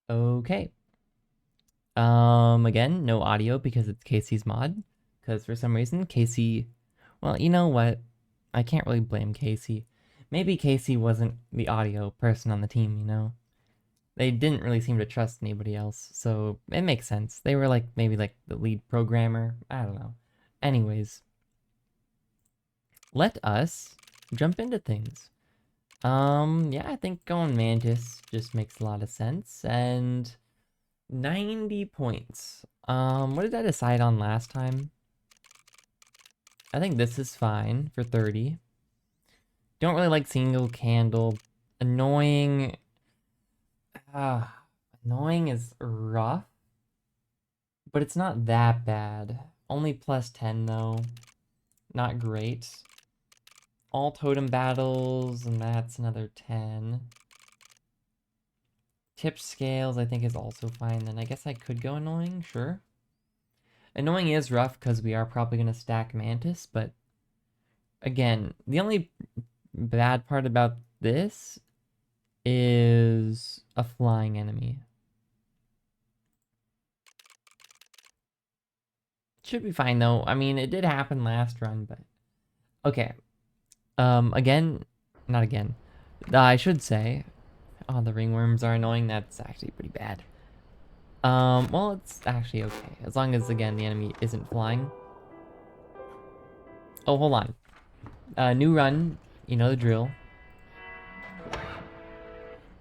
Okay. Again, no audio because it's Kaycee's mod. Because for some reason, Kaycee... Well, you know what? I can't really blame Kaycee. Maybe Kaycee wasn't the audio person on the team, you know? They didn't really seem to trust anybody else, so it makes sense. They were like, maybe like the lead programmer. I don't know. Anyways, let us jump into things. Yeah, I think going Mantis just makes a lot of sense, and 90 points. What did I decide on last time? I think this is fine for 30. Don't really like single candle. Annoying. Annoying is rough, but it's not that bad. Only plus 10 though. Not great. All totem battles, and that's another 10. Tip scales, I think, is also fine. Then I guess I could go annoying, sure. Annoying is rough because we are probably going to stack Mantis, but again, the only bad part about this is a flying enemy. Should be fine though. I mean, it did happen last run, but okay. Again, not again. I should say, oh, the ringworms are annoying. That's actually pretty bad. Well, it's actually okay as long as again the enemy isn't flying. Oh, hold on. New run. You know the drill.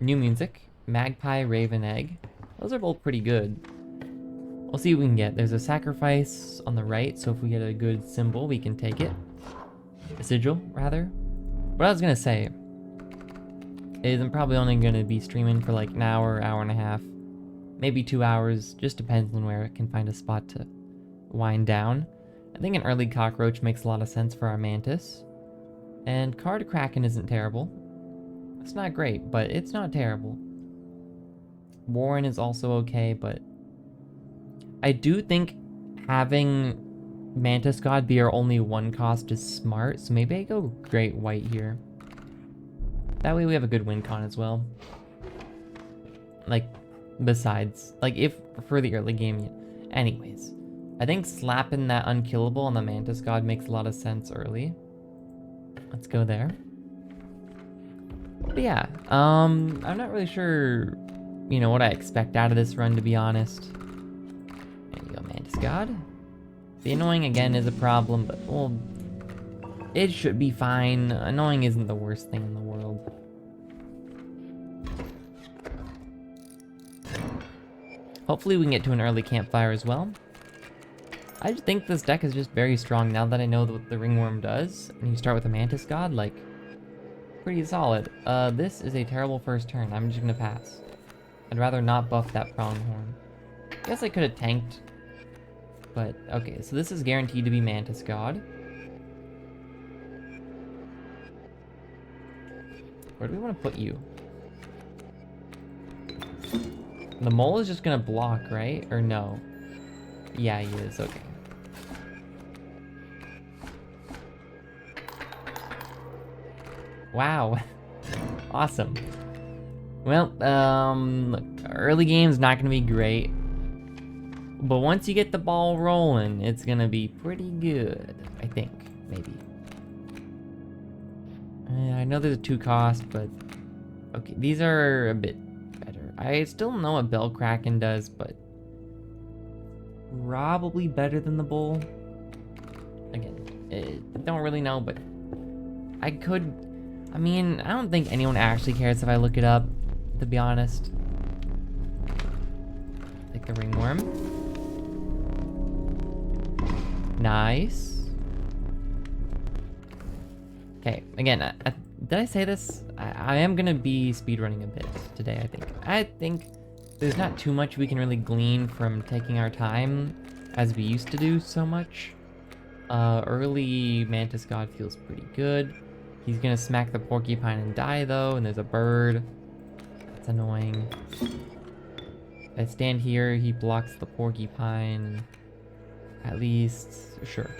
New music. Magpie, Raven, Egg. Those are both pretty good. We'll see what we can get. There's a sacrifice on the right, so if we get a good symbol, we can take it. A sigil, rather. What I was gonna say is I'm probably only gonna be streaming for like an hour, hour and a half. Maybe 2 hours. Just depends on where I can find a spot to wind down. I think an early cockroach makes a lot of sense for our mantis. And card kraken isn't terrible. It's not great, but it's not terrible. Warren is also okay, but I do think having Mantis God be our only one cost is smart, so maybe I go Great White here. That way we have a good win con as well. Like, besides, like if for the early game, anyways. I think slapping that unkillable on the Mantis God makes a lot of sense early. Let's go there. But yeah, I'm not really sure, you know, what I expect out of this run, to be honest. There you go, Mantis God. The annoying again is a problem, but well, it should be fine. Annoying isn't the worst thing in the world. Hopefully we can get to an early campfire as well. I just think this deck is just very strong now that I know what the ringworm does. And you start with a Mantis God, like, pretty solid. This is a terrible first turn. I'm just gonna pass. I'd rather not buff that pronghorn. Guess I could have tanked. But, okay, so this is guaranteed to be Mantis God. Where do we want to put you? The mole is just gonna block, right? Or no? Yeah, he is, okay. Wow. Awesome. Well, look, early game's not gonna be great. But once you get the ball rolling, it's gonna be pretty good, I think, maybe. I know there's a 2 cost, but okay, these are a bit better. I still don't know what Bell Kraken does, but probably better than the bull. Again, I don't really know, but I mean, I don't think anyone actually cares if I look it up, to be honest. Like the ringworm. Nice. Okay, again, did I say this? I am gonna be speedrunning a bit today, I think. I think there's not too much we can really glean from taking our time as we used to do so much. Early Mantis God feels pretty good. He's gonna smack the porcupine and die though, and there's a bird. That's annoying. If I stand here, he blocks the porcupine. At least, sure.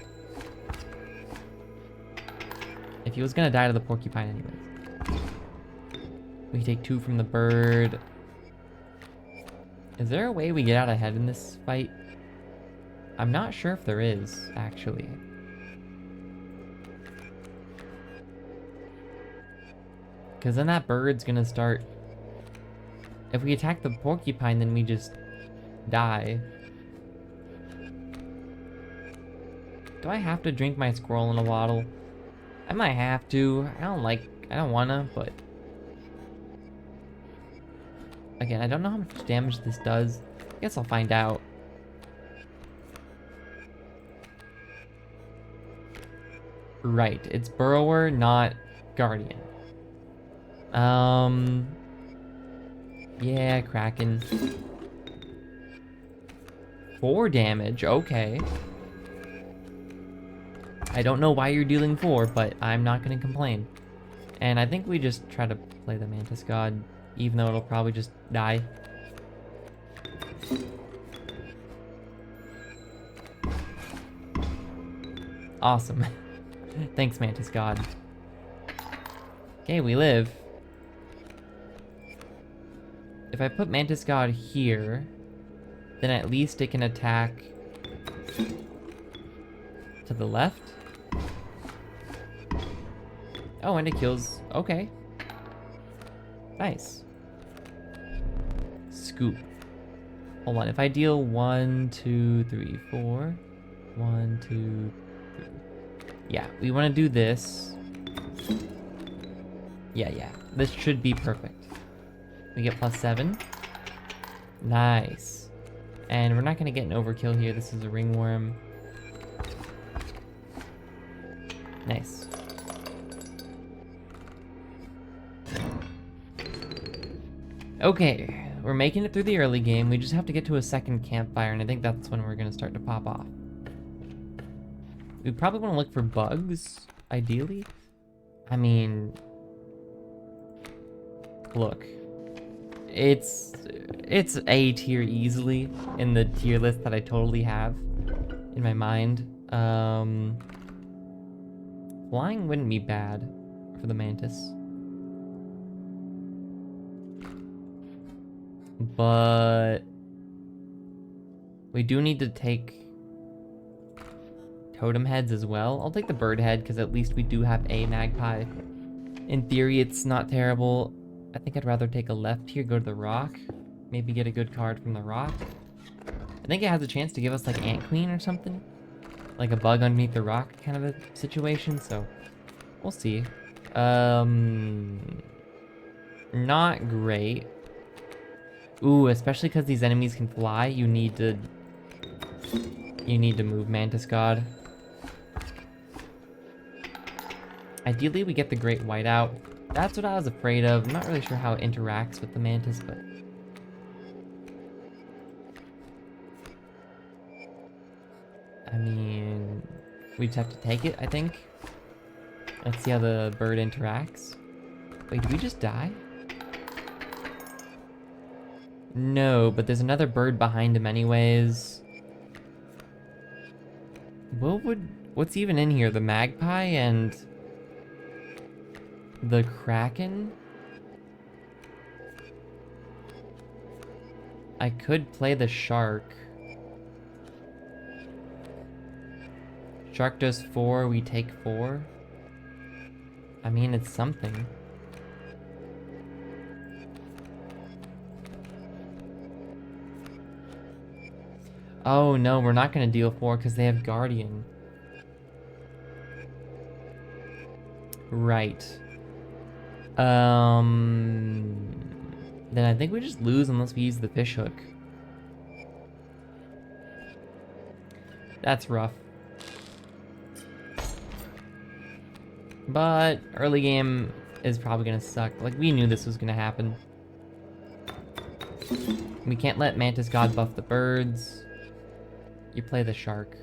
If he was gonna die to the porcupine anyways. We take 2 from the bird. Is there a way we get out ahead in this fight? I'm not sure if there is, actually. Because then that bird's gonna start... If we attack the porcupine, then we just die. Do I have to drink my squirrel in a bottle? I might have to. I don't wanna, but... Again, I don't know how much damage this does. I guess I'll find out. Right, it's Burrower, not Guardian. Yeah, Kraken. 4 damage, okay. I don't know why you're dealing 4, but I'm not gonna complain. And I think we just try to play the Mantis God, even though it'll probably just die. Awesome. Thanks, Mantis God. Okay, we live. If I put Mantis God here, then at least it can attack to the left. Oh, and it kills. Okay. Nice. Scoop. Hold on. If I deal 1, 2, 3, 4. 1, 2, 3. Yeah, we want to do this. Yeah. This should be perfect. We get +7. Nice. And we're not going to get an overkill here. This is a ringworm. Nice. Okay, we're making it through the early game. We just have to get to a second campfire, and I think that's when we're going to start to pop off. We probably want to look for bugs, ideally. I mean... Look. It's A tier easily in the tier list that I totally have in my mind. Flying wouldn't be bad for the Mantis. But we do need to take totem heads as well. I'll take the bird head because at least we do have a magpie. In theory, it's not terrible. I think I'd rather take a left here, go to the rock. Maybe get a good card from the rock. I think it has a chance to give us like Ant Queen or something. Like a bug underneath the rock kind of a situation, so we'll see. Not great. Ooh, especially because these enemies can fly, you need to move, Mantis God. Ideally, we get the Great Whiteout. That's what I was afraid of. I'm not really sure how it interacts with the Mantis, but... I mean... we just have to take it, I think. Let's see how the bird interacts. Wait, did we just die? No, but there's another bird behind him anyways. What's even in here? The magpie and... the kraken? I could play the shark. Shark does 4, we take 4. I mean, it's something. Oh no, we're not gonna deal 4 because they have Guardian. Right. Then I think we just lose unless we use the fishhook. That's rough. But early game is probably gonna suck. Like, we knew this was gonna happen. We can't let Mantis God buff the birds. You play the shark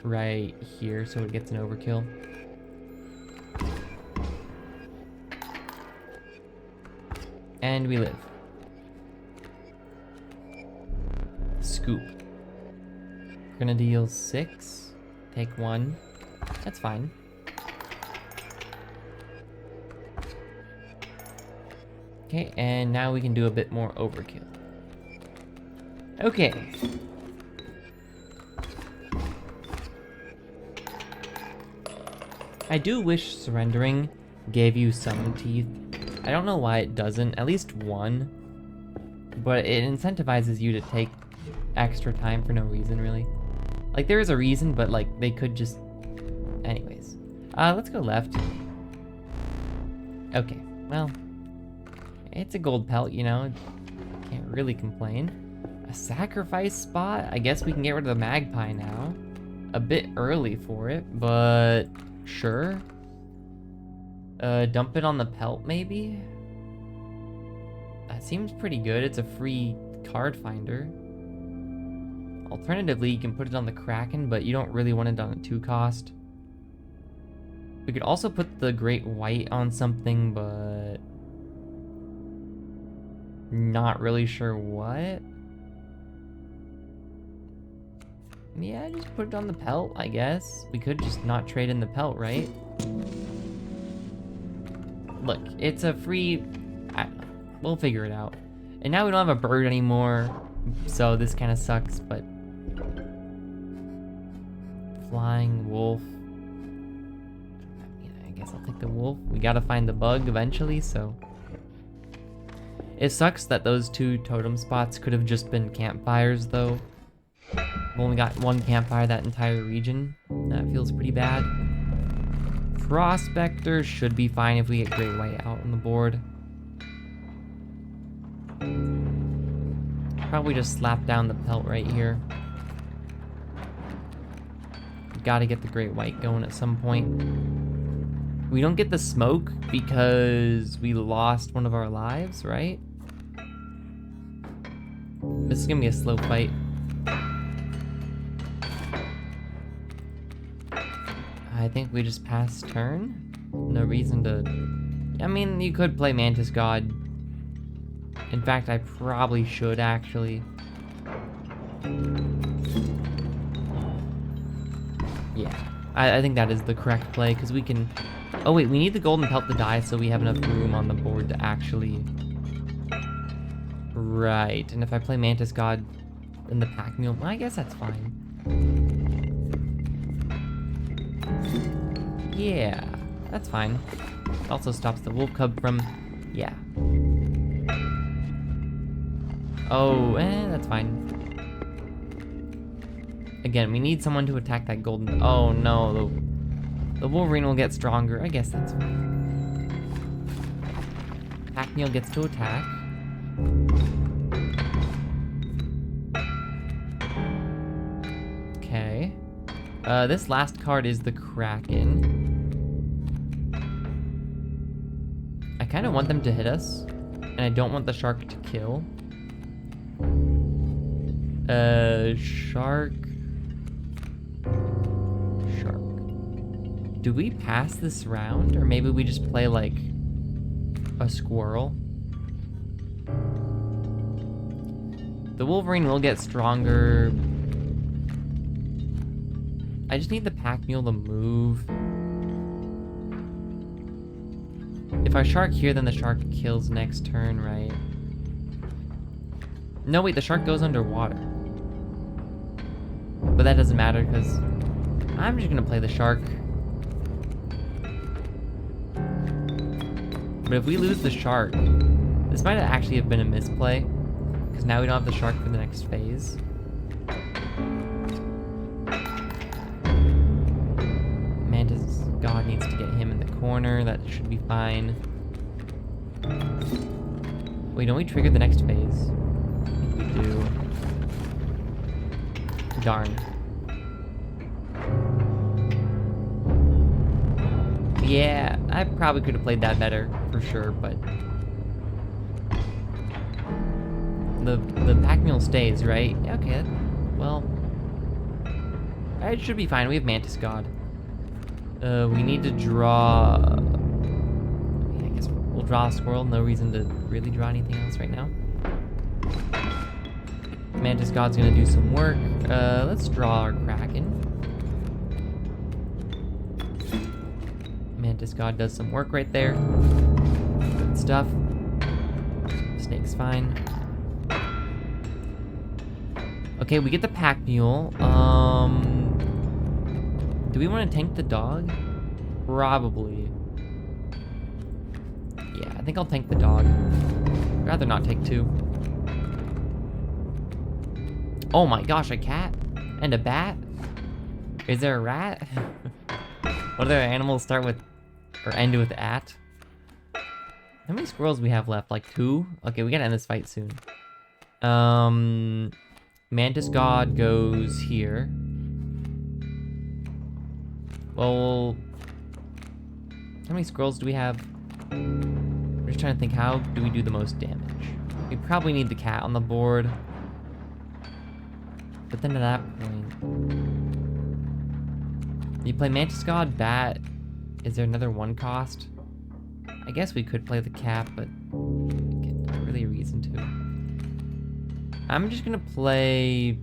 right here so it gets an overkill. And we live. Scoop. We're gonna deal 6. Take 1. That's fine. Okay, and now we can do a bit more overkill. Okay. I do wish surrendering gave you some teeth. I don't know why it doesn't, at least one. But it incentivizes you to take extra time for no reason, really. Like, there is a reason, but, like, they could just... Anyways. Let's go left. Okay, well... It's a gold pelt, you know? Can't really complain. A sacrifice spot? I guess we can get rid of the magpie now. A bit early for it, but... Sure. Dump it on the pelt, maybe? That seems pretty good. It's a free card finder. Alternatively, you can put it on the Kraken, but you don't really want it on a 2-cost. We could also put the Great White on something, but... Not really sure what. Yeah, just put it on the pelt, I guess. We could just not trade in the pelt, right? Look, it's a free... I don't know. We'll figure it out. And now we don't have a bird anymore, so this kind of sucks, but... Flying wolf. I mean, I guess I'll take the wolf. We gotta find the bug eventually, so... It sucks that those 2 totem spots could have just been campfires, though. We've only got 1 campfire that entire region. That feels pretty bad. Prospector should be fine if we get Great White out on the board. Probably just slap down the pelt right here. Gotta get the Great White going at some point. We don't get the smoke because we lost one of our lives, right? This is gonna be a slow fight. I think we just pass turn. No reason to... I mean, you could play Mantis God. In fact, I probably should, actually. Yeah, I think that is the correct play, because we can... Oh wait, we need the golden pelt to die so we have enough room on the board to actually... Right, and if I play Mantis God in the pack mule, well, I guess that's fine. Yeah, that's fine. Also stops the wolf cub from... Yeah. Oh, that's fine. Again, we need someone to attack that golden... Oh no, the Wolverine will get stronger. I guess that's fine. Pack mule gets to attack. Okay. This last card is the Kraken. I kind of want them to hit us, and I don't want the shark to kill. Shark. Do we pass this round, or maybe we just play like a squirrel? The Wolverine will get stronger. I just need the pack mule to move. If I shark here, then the shark kills next turn, right? No, wait, the shark goes underwater. But that doesn't matter, because I'm just gonna play the shark. But if we lose the shark, this might actually have been a misplay, because now we don't have the shark for the next phase. Mantis God needs to get him in the corner. That should be fine. Wait, don't we trigger the next phase? I think we do. Darn. Yeah, I probably could have played that better, for sure, but... The pack mule stays, right? Okay, well... It should be fine, we have Mantis God. We need to draw... I guess we'll draw a squirrel, no reason to really draw anything else right now. Mantis God's gonna do some work. Let's draw our Kraken. Mantis God does some work right there. Good stuff. Snake's fine. Okay, we get the pack mule. Do we want to tank the dog? Probably. Yeah, I think I'll tank the dog. I'd rather not take two. Oh my gosh, a cat? And a bat? Is there a rat? What other animals start with or end with at? How many squirrels we have left? Like 2? Okay, we gotta end this fight soon. Mantis God goes here. Well, how many squirrels do we have? We're just trying to think, how do we do the most damage? We probably need the cat on the board. But then at that point, you play Mantis God, Bat. Is there another 1 cost? I guess we could play the cat, but not really a reason to. I'm just gonna play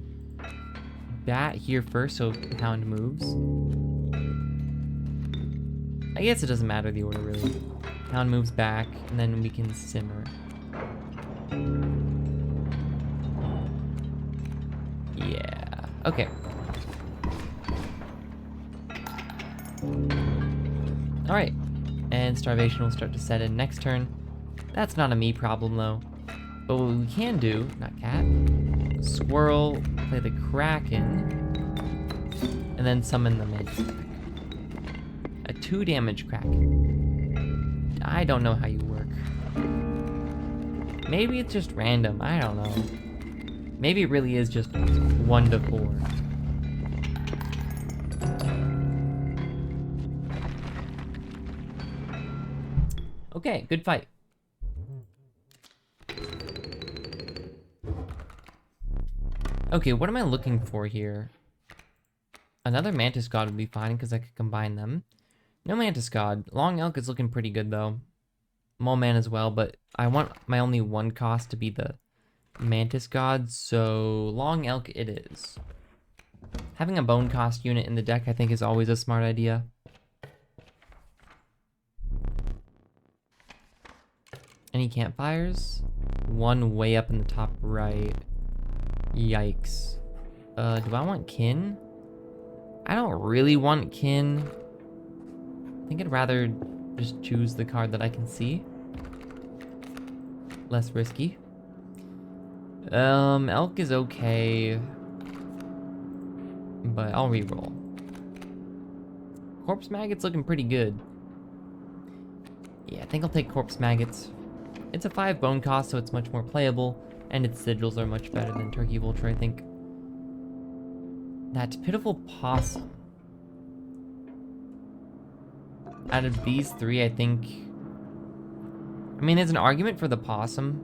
Bat here first, so Hound moves. I guess it doesn't matter the order, really. Hound moves back, and then we can simmer. Yeah, okay. Alright, and starvation will start to set in next turn. That's not a me problem, though. But what we can do, not cat, squirrel, play the kraken, and then summon the mantis. A 2 damage kraken. I don't know how you work. Maybe it's just random, I don't know. Maybe it really is just 1 to 4. Okay, good fight. Okay, what am I looking for here? Another Mantis God would be fine because I could combine them. No Mantis God. Long Elk is looking pretty good though. Mole Man as well, but I want my only 1 cost to be the Mantis God, so Long Elk it is. Having a bone cost unit in the deck I think is always a smart idea. Any campfires? 1 way up in the top right. Yikes. Do I want kin? I don't really want kin. I think I'd rather just choose the card that I can see. Less risky. Elk is okay. But I'll reroll. Corpse Maggot's looking pretty good. Yeah, I think I'll take Corpse Maggots. It's a 5 bone cost, so it's much more playable, and its sigils are much better than Turkey Vulture, I think. That Pitiful Possum. Out of these 3, I think... I mean, there's an argument for the Possum.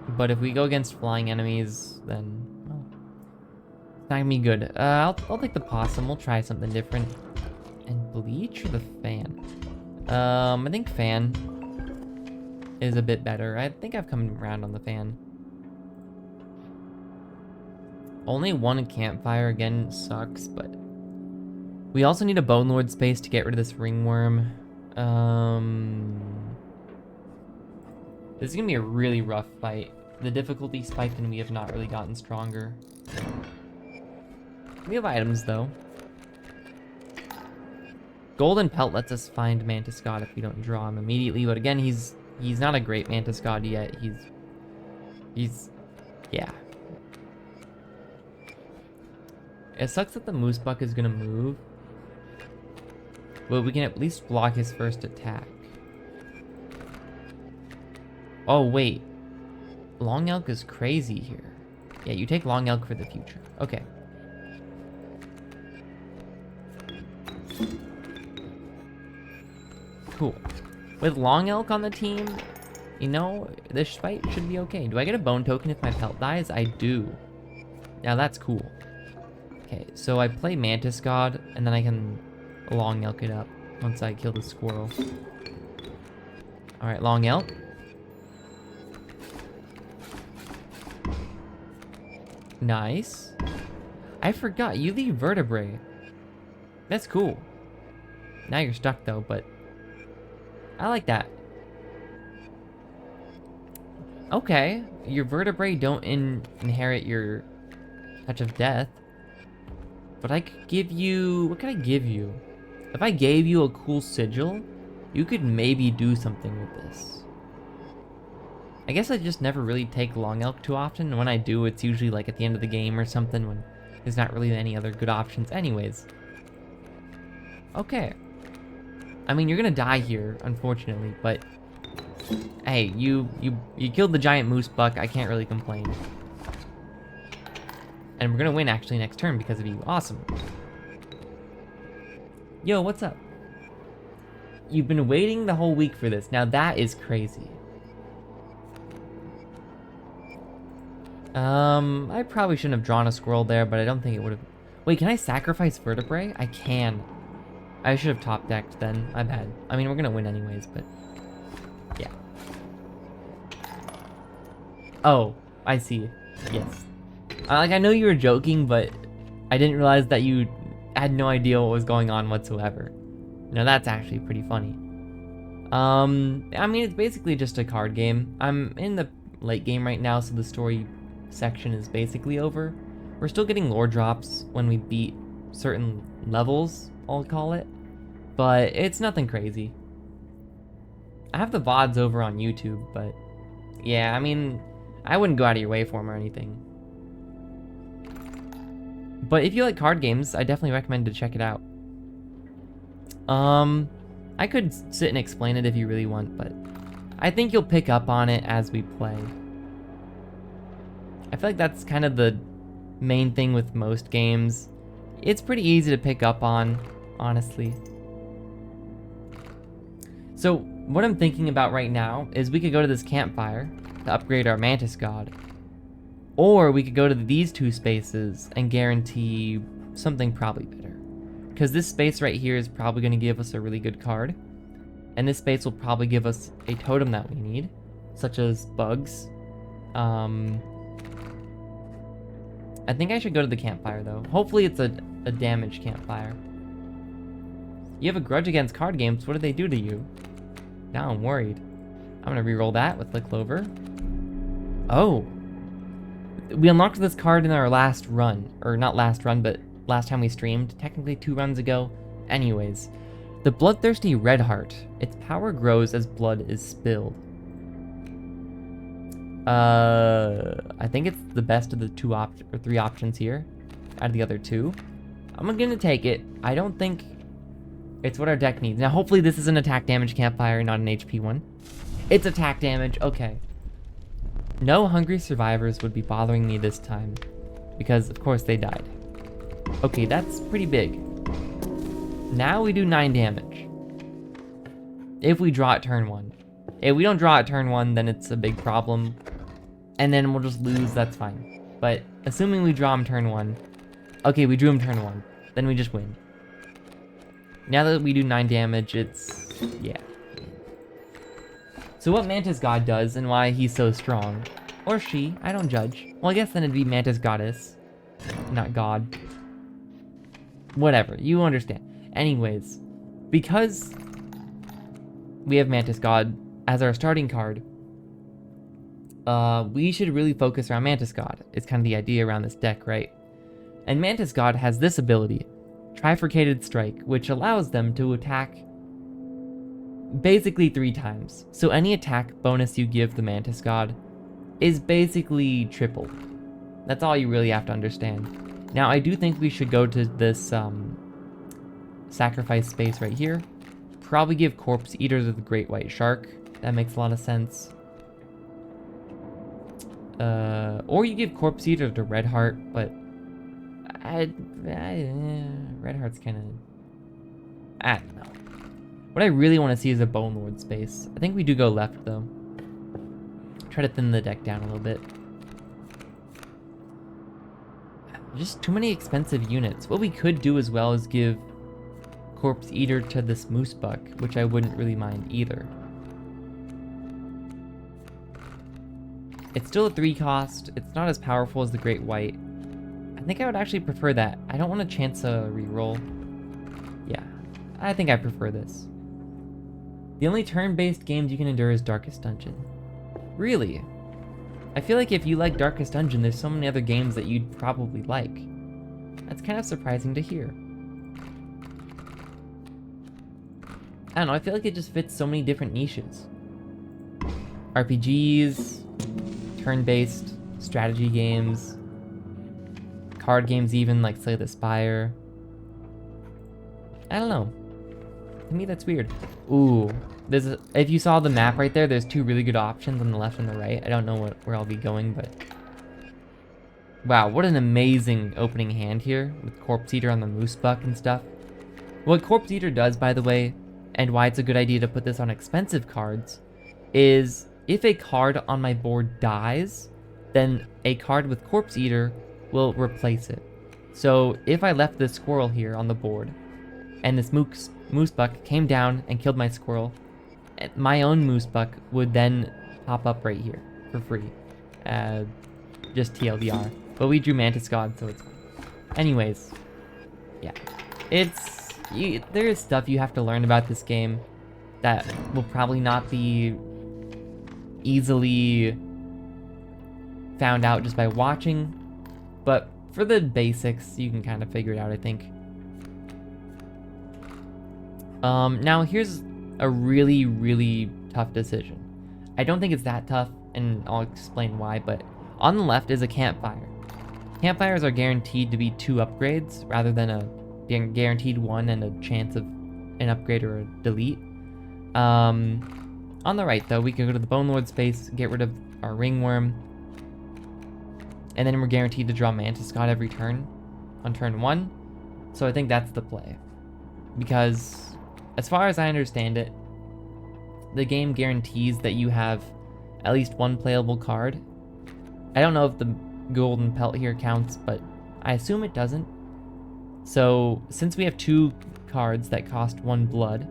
But if we go against flying enemies, then... well, it's not gonna be good. I'll take the Possum. We'll try something different. And Bleach or the Fan? I think Fan is a bit better. I think I've come around on the Fan. Only 1 campfire again sucks, but we also need a Bone Lord space to get rid of this ringworm. This is gonna be a really rough fight. The difficulty spiked and we have not really gotten stronger. We have items though. Golden Pelt lets us find Mantis God if we don't draw him immediately, but again, he's not a great Mantis God yet. He's yeah. It sucks that the Moose Buck is gonna move, but we can at least block his first attack. Oh wait, Long Elk is crazy here. Yeah, you take Long Elk for the future. Okay. Cool. With Long Elk on the team, you know, this fight should be okay. Do I get a bone token if my pelt dies? I do. Now that's cool. Okay, so I play Mantis God, and then I can Long Elk it up once I kill the squirrel. Alright, Long Elk. Nice. I forgot, you leave vertebrae. That's cool. Now you're stuck though, but I like that. Okay, your vertebrae don't inherit your touch of death. But I could give you... What could I give you? If I gave you a cool sigil, you could maybe do something with this. I guess I just never really take Long Elk too often. When I do, it's usually like at the end of the game or something when there's not really any other good options anyways. Okay. I mean, you're gonna die here, unfortunately, but... Hey, you killed the giant moose buck. I can't really complain. And we're gonna win actually next turn because of you. Awesome. Yo, what's up? You've been waiting the whole week for this. Now that is crazy. I probably shouldn't have drawn a squirrel there, but I don't think it would have... Wait, can I sacrifice vertebrae? I can. I should have top decked then. My bad. I mean, we're gonna win anyways, but... Yeah. Oh, I see. Yes. Like, I know you were joking, but I didn't realize that you had no idea what was going on whatsoever. Now that's actually pretty funny. I mean, it's basically just a card game. I'm in the late game right now, so the story section is basically over. We're still getting lore drops when we beat certain levels, I'll call it. But it's nothing crazy. I have the VODs over on YouTube, but yeah, I mean, I wouldn't go out of your way for them or anything. But if you like card games, I definitely recommend to check it out. I could sit and explain it if you really want, but I think you'll pick up on it as we play. I feel like that's kind of the main thing with most games. It's pretty easy to pick up on, honestly. So what I'm thinking about right now is we could go to this campfire to upgrade our Mantis God. Or we could go to these two spaces and guarantee something probably better. Because this space right here is probably going to give us a really good card. And this space will probably give us a totem that we need, such as bugs. I think I should go to the campfire though. Hopefully it's a damaged campfire. You have a grudge against card games. What do they do to you? Now I'm worried. I'm going to reroll that with the clover. Oh. We unlocked this card in our last run. Or not last run, but last time we streamed. Technically 2 runs ago. Anyways. The Bloodthirsty Red Heart. Its power grows as blood is spilled. I think it's the best of the 3 options here. Out of the other 2. I'm gonna take it. I don't think it's what our deck needs. Now hopefully this is an attack damage campfire, not an HP one. It's attack damage. Okay. No hungry survivors would be bothering me this time. Because of course they died. Okay, that's pretty big. Now we do 9 damage. If we draw at turn 1. If we don't draw at turn 1, then it's a big problem. And then we'll just lose, that's fine. But assuming we draw him turn 1. Okay, we drew him turn 1. Then we just win. Now that we do 9 damage, it's... yeah. So what Mantis God does and why he's so strong. Or she, I don't judge. Well, I guess then it'd be Mantis Goddess. Not God. Whatever, you understand. Anyways, because we have Mantis God as our starting card, we should really focus around Mantis God. It's kind of the idea around this deck, right? And Mantis God has this ability, Trifurcated Strike, which allows them to attack basically 3 times. So any attack bonus you give the Mantis God is basically tripled. That's all you really have to understand. Now, I do think we should go to this sacrifice space right here. Probably give Corpse Eater to the Great White Shark. That makes a lot of sense. Or you give Corpse Eater to Red Heart, but Red Heart's kind of... I don't know. What I really want to see is a Bone Lord space. I think we do go left, though. Try to thin the deck down a little bit. Just too many expensive units. What we could do as well is give Corpse Eater to this Moose Buck, which I wouldn't really mind either. It's still a 3 cost. It's not as powerful as the Great White. I think I would actually prefer that. I don't want to chance a reroll. Yeah, I think I prefer this. The only turn-based games you can endure is Darkest Dungeon. Really? I feel like if you like Darkest Dungeon, there's so many other games that you'd probably like. That's kind of surprising to hear. I don't know, I feel like it just fits so many different niches. RPGs, turn-based strategy games, card games even, like Slay the Spire. I don't know. To me, that's weird. Ooh, if you saw the map right there, there's two really good options on the left and the right. I don't know where I'll be going, but... Wow, what an amazing opening hand here with Corpse Eater on the Moose Buck and stuff. What Corpse Eater does, by the way, and why it's a good idea to put this on expensive cards, is if a card on my board dies, then a card with Corpse Eater will replace it. So if I left this squirrel here on the board, and this moose buck came down and killed my squirrel, my own moose buck would then pop up right here for free. Just TLDR. But we drew Mantis God, so it's fine. Anyways, yeah. There is stuff you have to learn about this game that will probably not be easily found out just by watching, but for the basics, you can kind of figure it out, I think. Now here's a really, really tough decision. I don't think it's that tough, and I'll explain why, but on the left is a campfire. Campfires are guaranteed to be 2 upgrades rather than a guaranteed 1 and a chance of an upgrade or a delete. On the right, though, we can go to the Bone Lord space, get rid of our Ringworm, and then we're guaranteed to draw Mantis God every turn on turn 1. So I think that's the play. Because, as far as I understand it, the game guarantees that you have at least 1 playable card. I don't know if the golden pelt here counts, but I assume it doesn't. So, since we have 2 cards that cost 1 blood,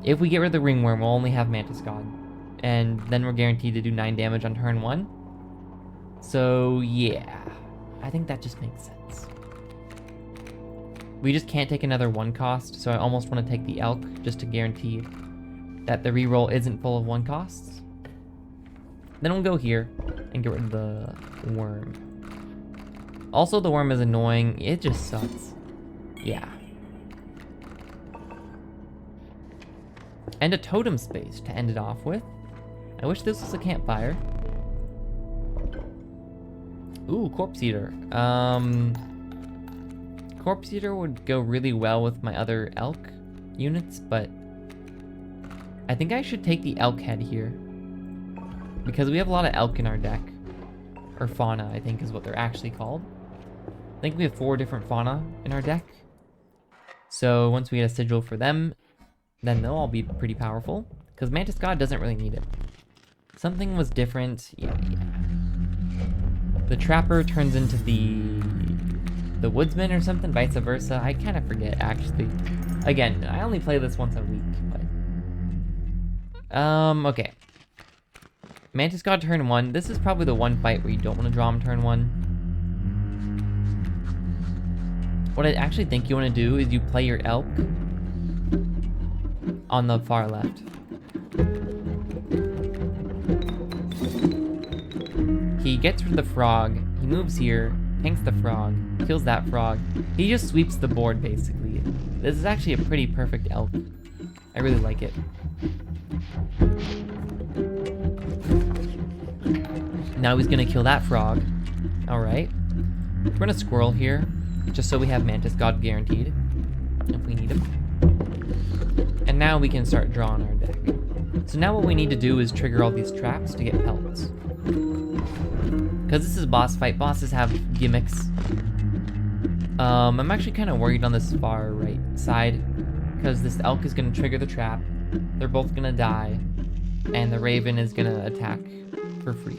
if we get rid of the Ringworm, we'll only have Mantis God. And then we're guaranteed to do 9 damage on turn 1. So, yeah. I think that just makes sense. We just can't take another 1 cost, so I almost want to take the Elk just to guarantee that the reroll isn't full of 1 costs. Then we'll go here and get rid of the Worm. Also, the Worm is annoying. It just sucks. Yeah. And a Totem space to end it off with. I wish this was a campfire. Ooh, Corpse Eater. Corpse Eater would go really well with my other Elk units, but I think I should take the Elk head here. Because we have a lot of Elk in our deck. Or Fauna, I think is what they're actually called. I think we have 4 different Fauna in our deck. So once we get a Sigil for them, then they'll all be pretty powerful. Because Mantis God doesn't really need it. Something was different. Yeah. The Trapper turns into the Woodsman or something, vice versa. I kind of forget, actually. Again, I only play this once a week, but... okay. Mantis God turn 1. This is probably the one fight where you don't want to draw him turn 1. What I actually think you want to do is you play your Elk on the far left. He gets rid of the frog, he moves here, tanks the frog, kills that frog. He just sweeps the board, basically. This is actually a pretty perfect Elk. I really like it. Now he's gonna kill that frog. Alright. We're gonna squirrel here, just so we have Mantis God guaranteed, if we need him. And now we can start drawing our deck. So now what we need to do is trigger all these traps to get pelts. Because this is a boss fight, bosses have gimmicks. I'm actually kind of worried on this far right side, because this Elk is gonna trigger the trap, they're both gonna die, and the Raven is gonna attack for free.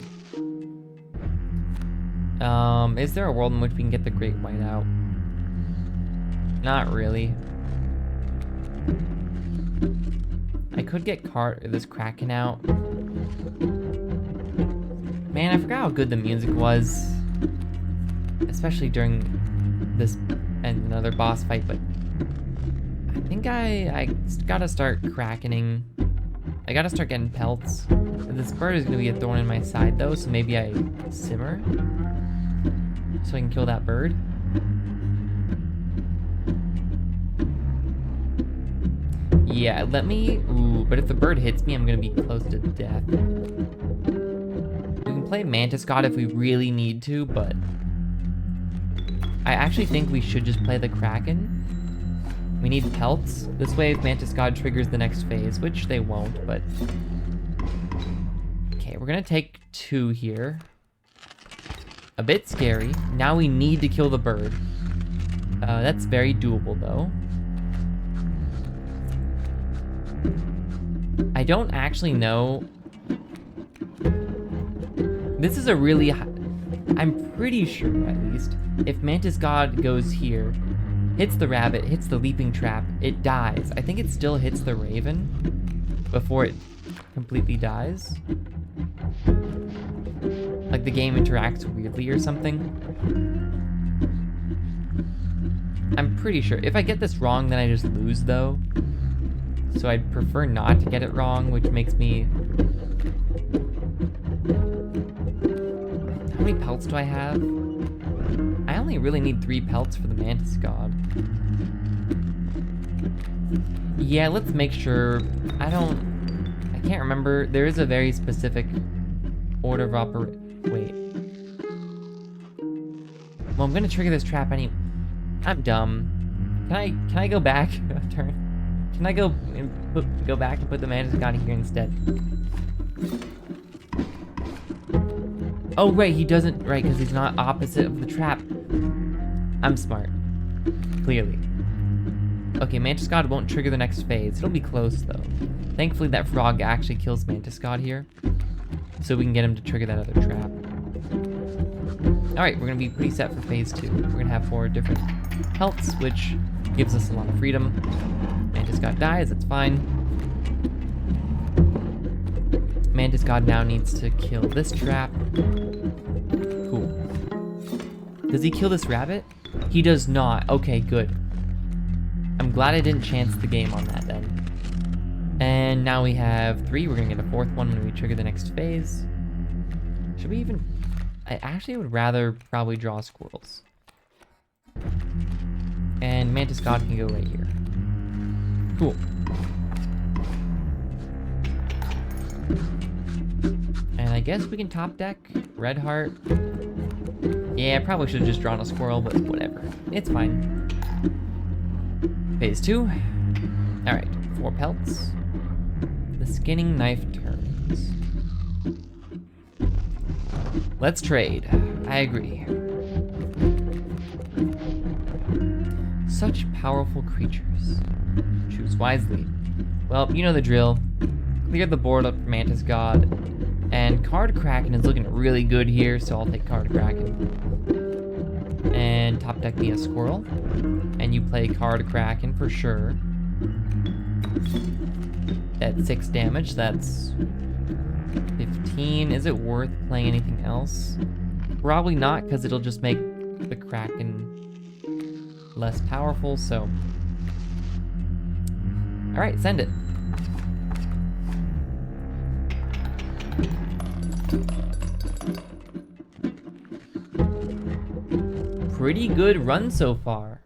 Is there a world in which we can get the Great White out? Not really. I could get this Kraken out. Man, I forgot how good the music was. Especially during this and another boss fight, but I think I gotta start krakening. I gotta start getting pelts. This bird is going to be a thorn in my side, though, so maybe I simmer so I can kill that bird. Yeah, let me... Ooh, but if the bird hits me, I'm going to be close to death. We can play Mantis God if we really need to, but... I actually think we should just play the Kraken. We need pelts. This way, if Mantis God triggers the next phase, which they won't, but... Okay, we're gonna take 2 here. A bit scary. Now we need to kill the bird. That's very doable, though. I don't actually know. This is a really high... I'm pretty sure, at least, if Mantis God goes here, hits the rabbit, hits the leaping trap, it dies. I think it still hits the raven before it completely dies. Like the game interacts weirdly or something. I'm pretty sure. If I get this wrong, then I just lose, though. So I'd prefer not to get it wrong, which makes me... How many pelts do I have? I only really need 3 pelts for the Mantis God. Yeah, let's make sure... I can't remember. There is a very specific order of Wait. Well, I'm gonna trigger this trap anyway. I'm dumb. Can I go back a turn? Can I go back and put the Mantis God here instead? Oh, right, he doesn't, right, because he's not opposite of the trap. I'm smart. Clearly. Okay, Mantis God won't trigger the next phase. It'll be close, though. Thankfully, that frog actually kills Mantis God here. So we can get him to trigger that other trap. Alright, we're going to be pretty set for phase 2. We're going to have 4 different pelts, which gives us a lot of freedom. Mantis God dies, that's fine. Mantis God now needs to kill this trap. Cool. Does he kill this rabbit? He does not. Okay, good. I'm glad I didn't chance the game on that then. And now we have 3. We're gonna get a 4th one when we trigger the next phase. Should we even... I actually would rather probably draw squirrels. And Mantis God can go right here. Cool. And I guess we can top deck Red Heart. Yeah, I probably should have just drawn a squirrel, but whatever. It's fine. Phase 2. Alright, 4 pelts. The skinning knife turns. Let's trade. I agree. Such powerful creatures. Choose wisely. Well, you know the drill. Clear the board up for Mantis God. And Card Kraken is looking really good here, so I'll take Card Kraken. And top deck me a squirrel. And you play Card Kraken for sure. At 6 damage, that's 15. Is it worth playing anything else? Probably not, because it'll just make the Kraken less powerful, so... Alright, send it. Pretty good run so far.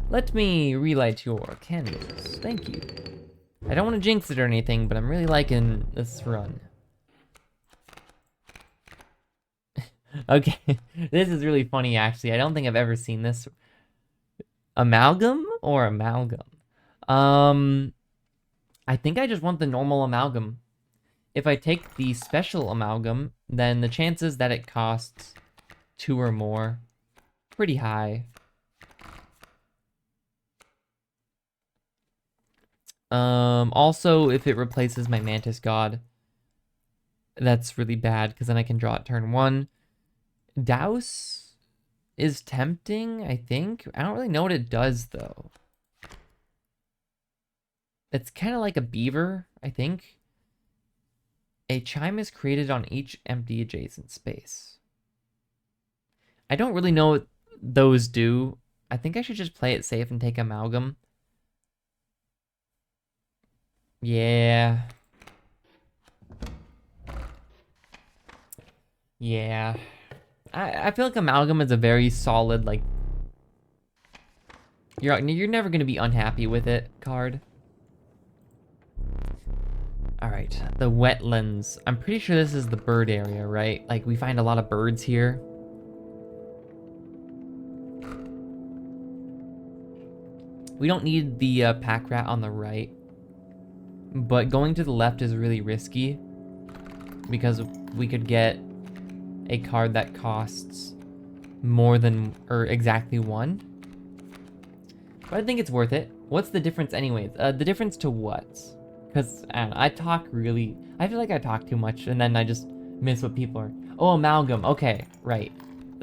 Let me relight your candles. Thank you. I don't want to jinx it or anything, but I'm really liking this run. Okay, this is really funny actually. I don't think I've ever seen this. Amalgam or amalgam? I think I just want the normal amalgam. If I take the special amalgam, then the chances that it costs 2 or more, pretty high. Also, if it replaces my Mantis God, that's really bad, because then I can draw it turn 1. Douse is tempting, I think. I don't really know what it does, though. It's kind of like a beaver, I think. A chime is created on each empty adjacent space. I don't really know what those do. I think I should just play it safe and take amalgam. Yeah. Yeah. I feel like Amalgam is a very solid, like... You're never going to be unhappy with it card. Alright, the wetlands. I'm pretty sure this is the bird area, right? Like, we find a lot of birds here. We don't need the pack rat on the right. But going to the left is really risky. Because we could get a card that costs more than, or exactly one. But I think it's worth it. What's the difference anyways? The difference to what? Because, I don't know, I feel like I talk too much and then I just miss what people are. Oh, amalgam. Okay, right.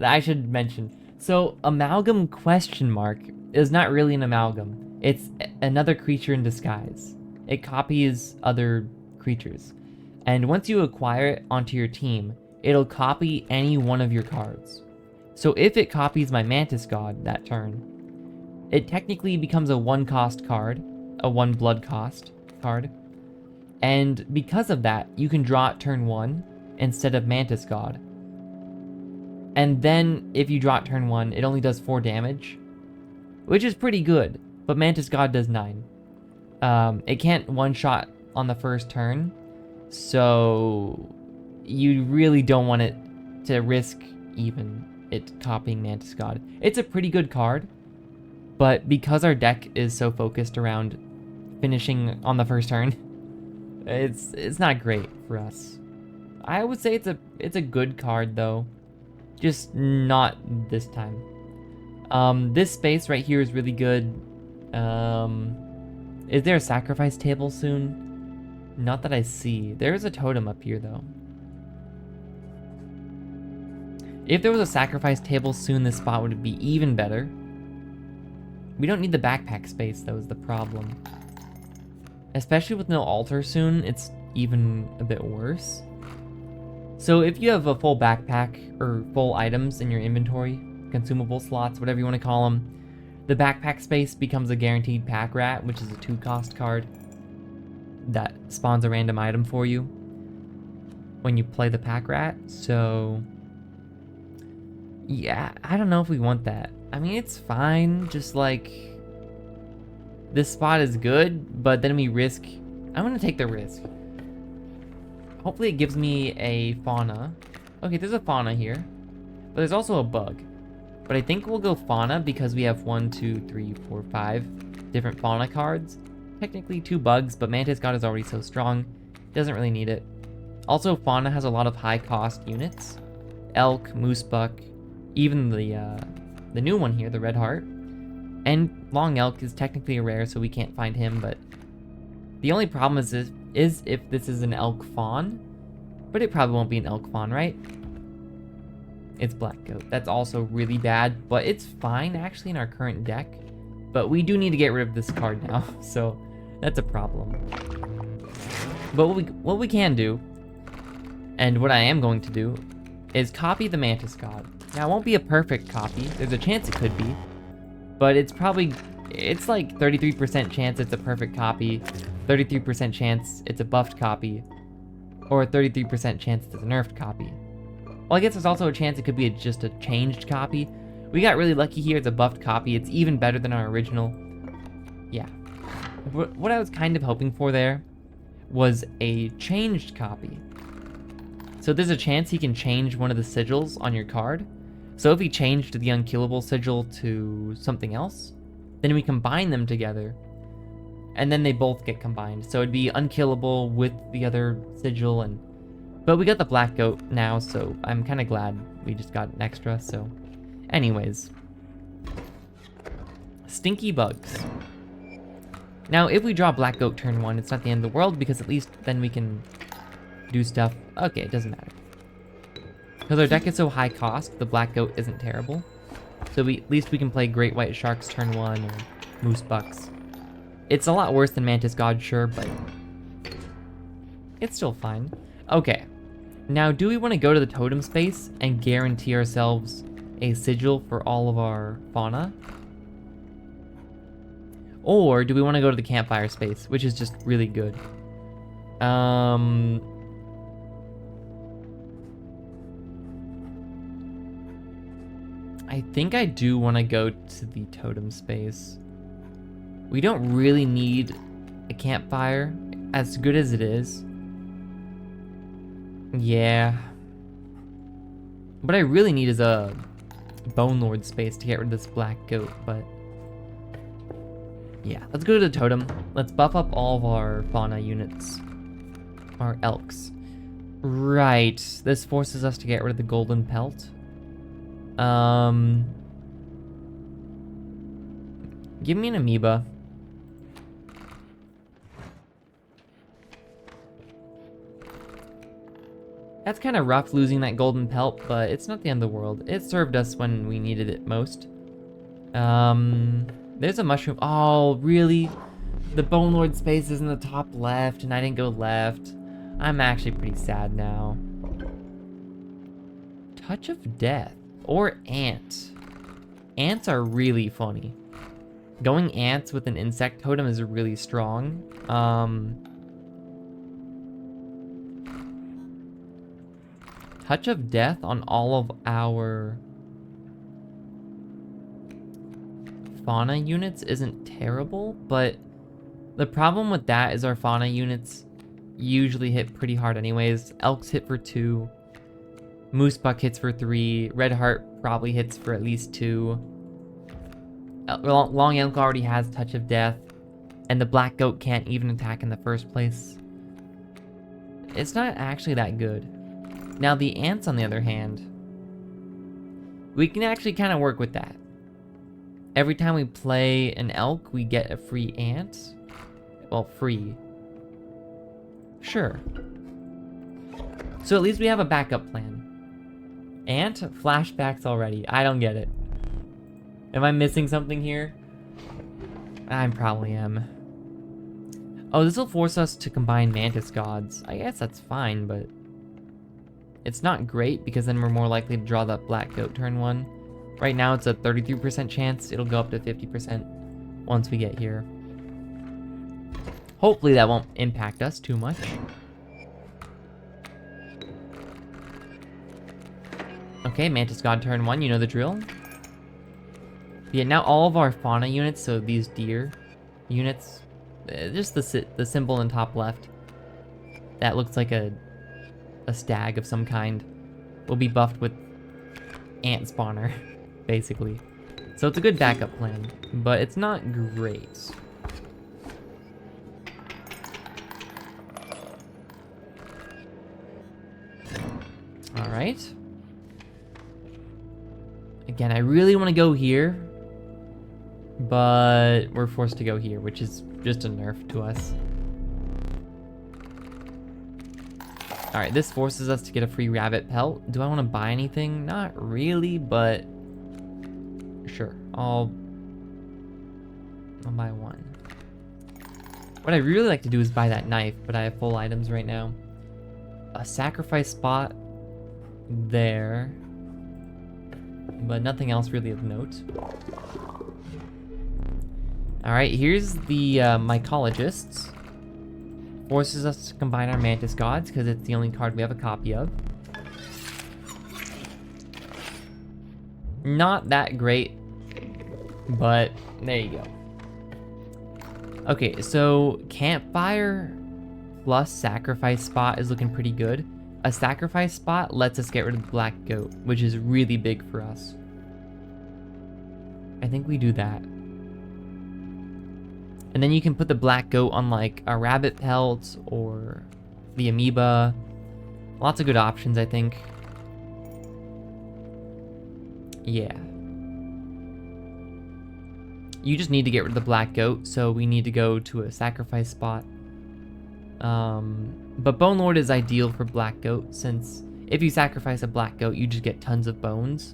I should mention. So, amalgam question mark is not really an amalgam. It's another creature in disguise. It copies other creatures. And once you acquire it onto your team, it'll copy any one of your cards. So if it copies my Mantis God that turn, it technically becomes a 1-cost card, a 1 blood cost card. And because of that, you can draw it turn 1 instead of Mantis God. And then if you draw it turn 1, it only does 4 damage, which is pretty good, but Mantis God does 9. It can't one-shot on the first turn, so you really don't want it to risk even it copying Mantis God. It's a pretty good card, but because our deck is so focused around finishing on the first turn, it's not great for us. I would say it's a good card though, just not this time. This space right here is really good. Is there a sacrifice table soon? Not that I see. There's a totem up here though. If there was a sacrifice table soon, this spot would be even better. We don't need the backpack space though, is the problem. Especially with no altar soon, it's even a bit worse. So if you have a full backpack or full items in your inventory, consumable slots, whatever you want to call them, the backpack space becomes a guaranteed pack rat, which is a 2-cost card that spawns a random item for you when you play the pack rat. So yeah, I don't know if we want that. I mean, it's fine, just like this spot is good, but then we risk. I'm gonna take the risk. Hopefully it gives me a fauna. Okay, there's a fauna here, but there's also a bug. But I think we'll go fauna because we have 1, 2, 3, 4, 5 different fauna cards. Technically 2 bugs, but Mantis God is already so strong, doesn't really need it. Also, fauna has a lot of high cost units. Elk, moose buck, even the new one here, the red heart. And long elk is technically a rare, so we can't find him, but the only problem is if this is an elk fawn, but it probably won't be an elk fawn, right? It's black goat. That's also really bad, but it's fine actually in our current deck. But we do need to get rid of this card now, so that's a problem. But what we can do, and what I am going to do, is copy the Mantis God. Now, it won't be a perfect copy. There's a chance it could be, but it's like 33% chance it's a perfect copy, 33% chance it's a buffed copy, or a 33% chance it's a nerfed copy. Well, I guess there's also a chance it could be just a changed copy. We got really lucky here. It's a buffed copy. It's even better than our original. Yeah. What I was kind of hoping for there was a changed copy. So there's a chance he can change one of the sigils on your card. So if he changed the unkillable sigil to something else, then we combine them together, and then they both get combined. So it'd be unkillable with the other sigil, but we got the black goat now, so I'm kind of glad we just got an extra. So anyways, stinky bugs. Now if we draw black goat turn 1, it's not the end of the world, because at least then we can do stuff. Okay, it doesn't matter. Because our deck is so high cost, the black goat isn't terrible. So at least we can play great white sharks turn 1 or moose bucks. It's a lot worse than Mantis God, sure, but it's still fine. Okay, now do we want to go to the totem space and guarantee ourselves a sigil for all of our fauna? Or do we want to go to the campfire space, which is just really good? I think I do want to go to the totem space. We don't really need a campfire, as good as it is. Yeah. What I really need is a Bone Lord space to get rid of this black goat, but... yeah, let's go to the totem. Let's buff up all of our fauna units. Our elks. Right, this forces us to get rid of the golden pelt. Give me an amoeba. That's kind of rough losing that golden pelt, but it's not the end of the world. It served us when we needed it most. There's a mushroom. Oh, really? The Bone Lord space is in the top left, and I didn't go left. I'm actually pretty sad now. Touch of Death. Or Ant. Ants are really funny. Going ants with an insect totem is really strong. Touch of Death on all of our fauna units isn't terrible, but the problem with that is our fauna units usually hit pretty hard anyways. Elks hit for 2. Moose Buck hits for 3. Red Heart probably hits for at least 2. Long Elk already has Touch of Death. And the Black Goat can't even attack in the first place. It's not actually that good. Now the ants, on the other hand, we can actually kind of work with that. Every time we play an elk, we get a free ant. Well, free. Sure. So at least we have a backup plan. Ant? Flashbacks already. I don't get it. Am I missing something here? I probably am. Oh, this will force us to combine Mantis Gods. I guess that's fine, but... it's not great, because then we're more likely to draw that Black Goat turn 1. Right now it's a 33% chance. It'll go up to 50% once we get here. Hopefully that won't impact us too much. Okay, Mantis God turn 1, you know the drill. Yeah, now all of our fauna units, so these deer units, just the symbol in top left, that looks like a stag of some kind, will be buffed with ant spawner, basically. So it's a good backup plan, but it's not great. Alright. Again, I really want to go here, but we're forced to go here, which is just a nerf to us. Alright, this forces us to get a free rabbit pelt. Do I want to buy anything? Not really, but sure. I'll buy one. What I really like to do is buy that knife, but I have full items right now. A sacrifice spot there, but nothing else really of note. Alright, here's the mycologists. Forces us to combine our Mantis Gods, because it's the only card we have a copy of. Not that great, but there you go. Okay, so Campfire plus Sacrifice Spot is looking pretty good. A Sacrifice Spot lets us get rid of the Black Goat, which is really big for us. I think we do that. And then you can put the Black Goat on like a rabbit pelt or the amoeba. Lots of good options, I think. Yeah. You just need to get rid of the Black Goat, so we need to go to a sacrifice spot. But Bone Lord is ideal for Black Goat, since if you sacrifice a Black Goat, you just get tons of bones.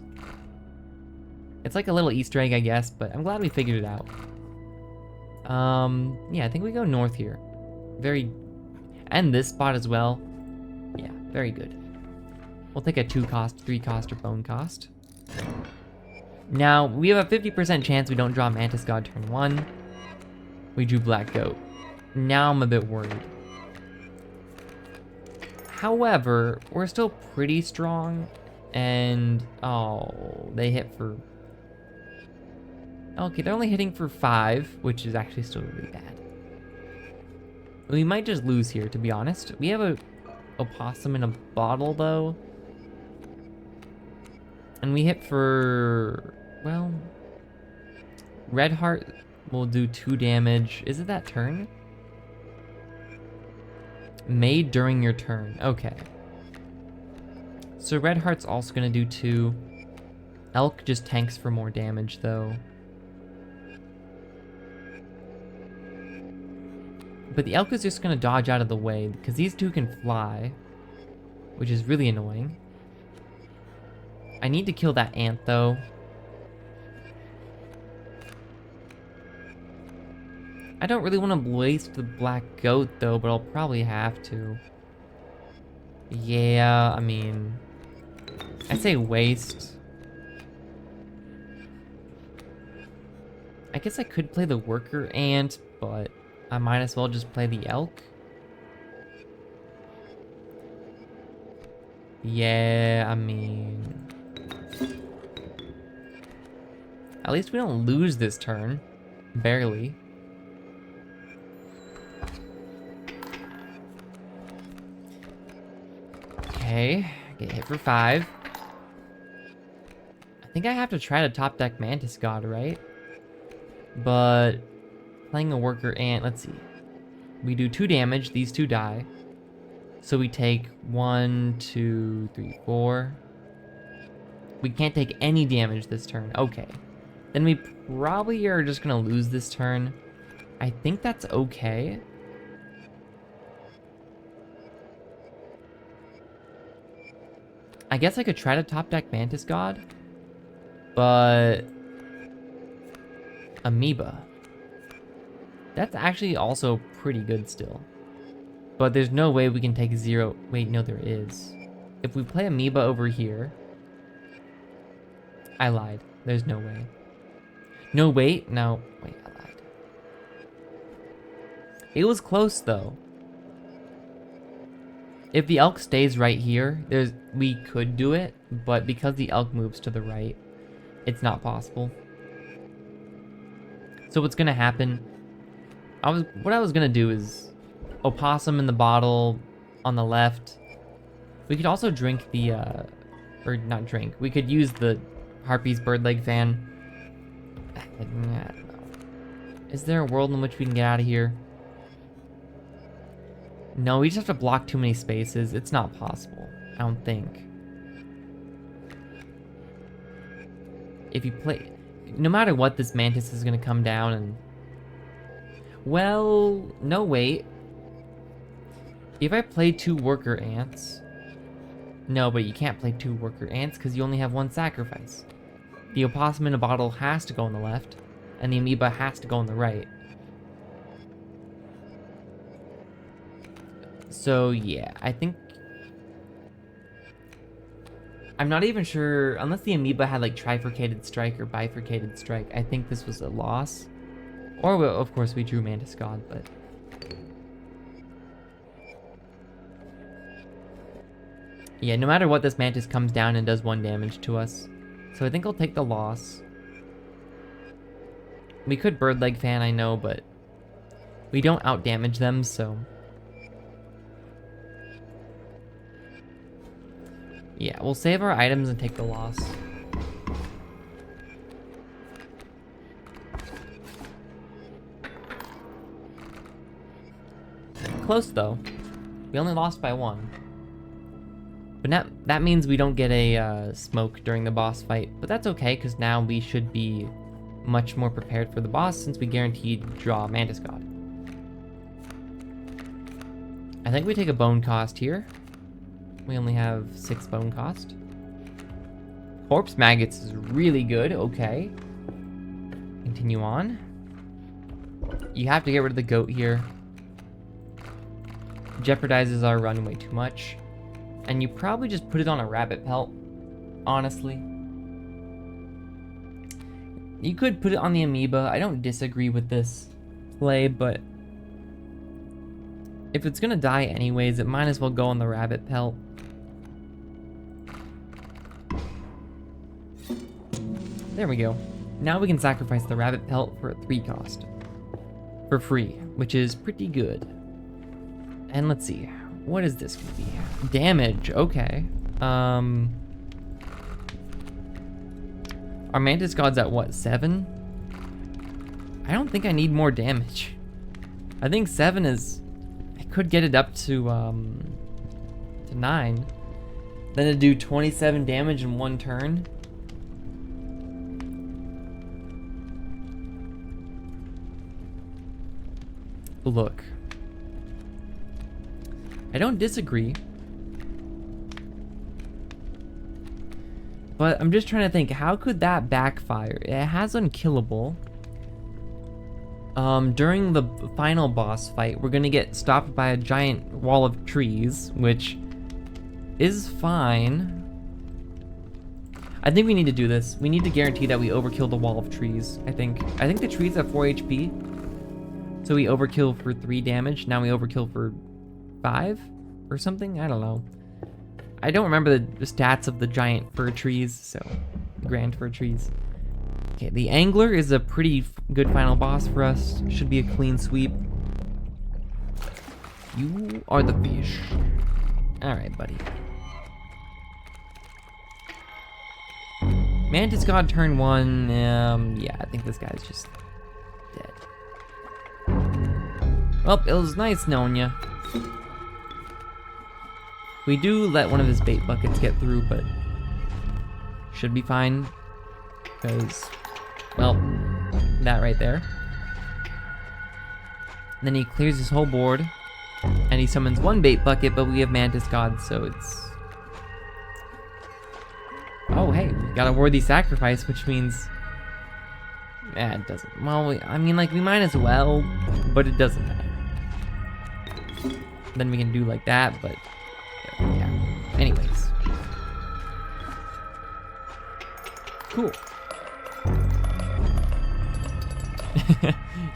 It's like a little Easter egg, I guess, but I'm glad we figured it out. Yeah, I think we go north here. And this spot as well. Yeah, very good. We'll take a 2 cost, 3 cost, or bone cost. Now, we have a 50% chance we don't draw Mantis God turn 1. We drew Black Goat. Now I'm a bit worried. However, we're still pretty strong. And, oh, they hit for... Okay, they're only hitting for 5, which is actually still really bad. We might just lose here, to be honest. We have a opossum in a bottle, though. And we hit for... Well... Red Heart will do 2 damage. Is it that turn? Made during your turn. Okay. So Red Heart's also going to do 2. Elk just tanks for more damage, though. But the Elk is just going to dodge out of the way, because these 2 can fly, which is really annoying. I need to kill that ant, though. I don't really want to waste the black goat, though, but I'll probably have to. Yeah, I mean... I say waste. I guess I could play the worker ant, but I might as well just play the elk. Yeah, I mean... At least we don't lose this turn. Barely. Okay, get hit for 5. I think I have to try to top deck Mantis God, right? But playing a worker ant, let's see. We do 2 damage, these 2 die. So we take 1, 2, 3, 4. We can't take any damage this turn. Okay. Then we probably are just gonna lose this turn. I think that's okay. I guess I could try to top deck Mantis God, but Amoeba. That's actually also pretty good still. But there's no way we can take 0. Wait, no, there is. If we play Amoeba over here... I lied. There's no way. No, wait. No. Wait, I lied. It was close, though. If the elk stays right here, we could do it, but because the elk moves to the right, it's not possible. So what's gonna happen? What I was gonna do is opossum in the bottle on the left. We could also drink the, or not drink. We could use the Harpy's bird leg fan. I don't know. Is there a world in which we can get out of here? No, we just have to block too many spaces. It's not possible. I don't think. If you play... No matter what, this Mantis is going to come down and... Well, no, wait. If I play 2 worker ants... No, but you can't play 2 worker ants because you only have 1 sacrifice. The opossum in a bottle has to go on the left, and the amoeba has to go on the right. So, yeah, I think... I'm not even sure, unless the amoeba had like trifurcated strike or bifurcated strike, I think this was a loss. Or, well, of course, we drew Mantis God, but... Yeah, no matter what, this Mantis comes down and does 1 damage to us. So I think I'll take the loss. We could bird leg fan, I know, but... We don't outdamage them, so... Yeah, we'll save our items and take the loss. Close, though. We only lost by 1. But that means we don't get a smoke during the boss fight. But that's okay, because now we should be much more prepared for the boss since we guaranteed draw Mantis God. I think we take a bone cost here. We only have 6 bone cost. Corpse maggots is really good. Okay. Continue on. You have to get rid of the goat here. Jeopardizes our run way too much. And you probably just put it on a rabbit pelt, honestly. You could put it on the amoeba. I don't disagree with this play, but if it's gonna die anyways, it might as well go on the rabbit pelt. There we go. Now we can sacrifice the rabbit pelt for a 3 cost. For free, which is pretty good. And let's see. What is this gonna be? Damage, okay. Our Mantis God's at what, 7? I don't think I need more damage. I think 7 is... I could get it up to 9. Then to do 27 damage in 1 turn. Look. I don't disagree. But I'm just trying to think, how could that backfire? It has unkillable. During the final boss fight, we're gonna get stopped by a giant wall of trees, which is fine. I think we need to do this. We need to guarantee that we overkill the wall of trees, I think. I think the trees have 4 HP. So we overkill for 3 damage. Now we overkill for 5 or something? I don't know. I don't remember the stats of the giant fir trees, so grand fir trees. Okay, the angler is a pretty good final boss for us. Should be a clean sweep. You are the fish. All right, buddy. Mantis God turn 1. Yeah, I think this guy's just dead. Well, it was nice knowing ya. We do let one of his bait buckets get through, but should be fine. Because, well, that right there. Then he clears his whole board, and he summons 1 bait bucket, but we have Mantis God, so it's... Oh, hey, we got a worthy sacrifice, which means... it doesn't... Well, I mean, like, we might as well, but it doesn't matter. Then we can do like that, but... yeah. Anyways. Cool.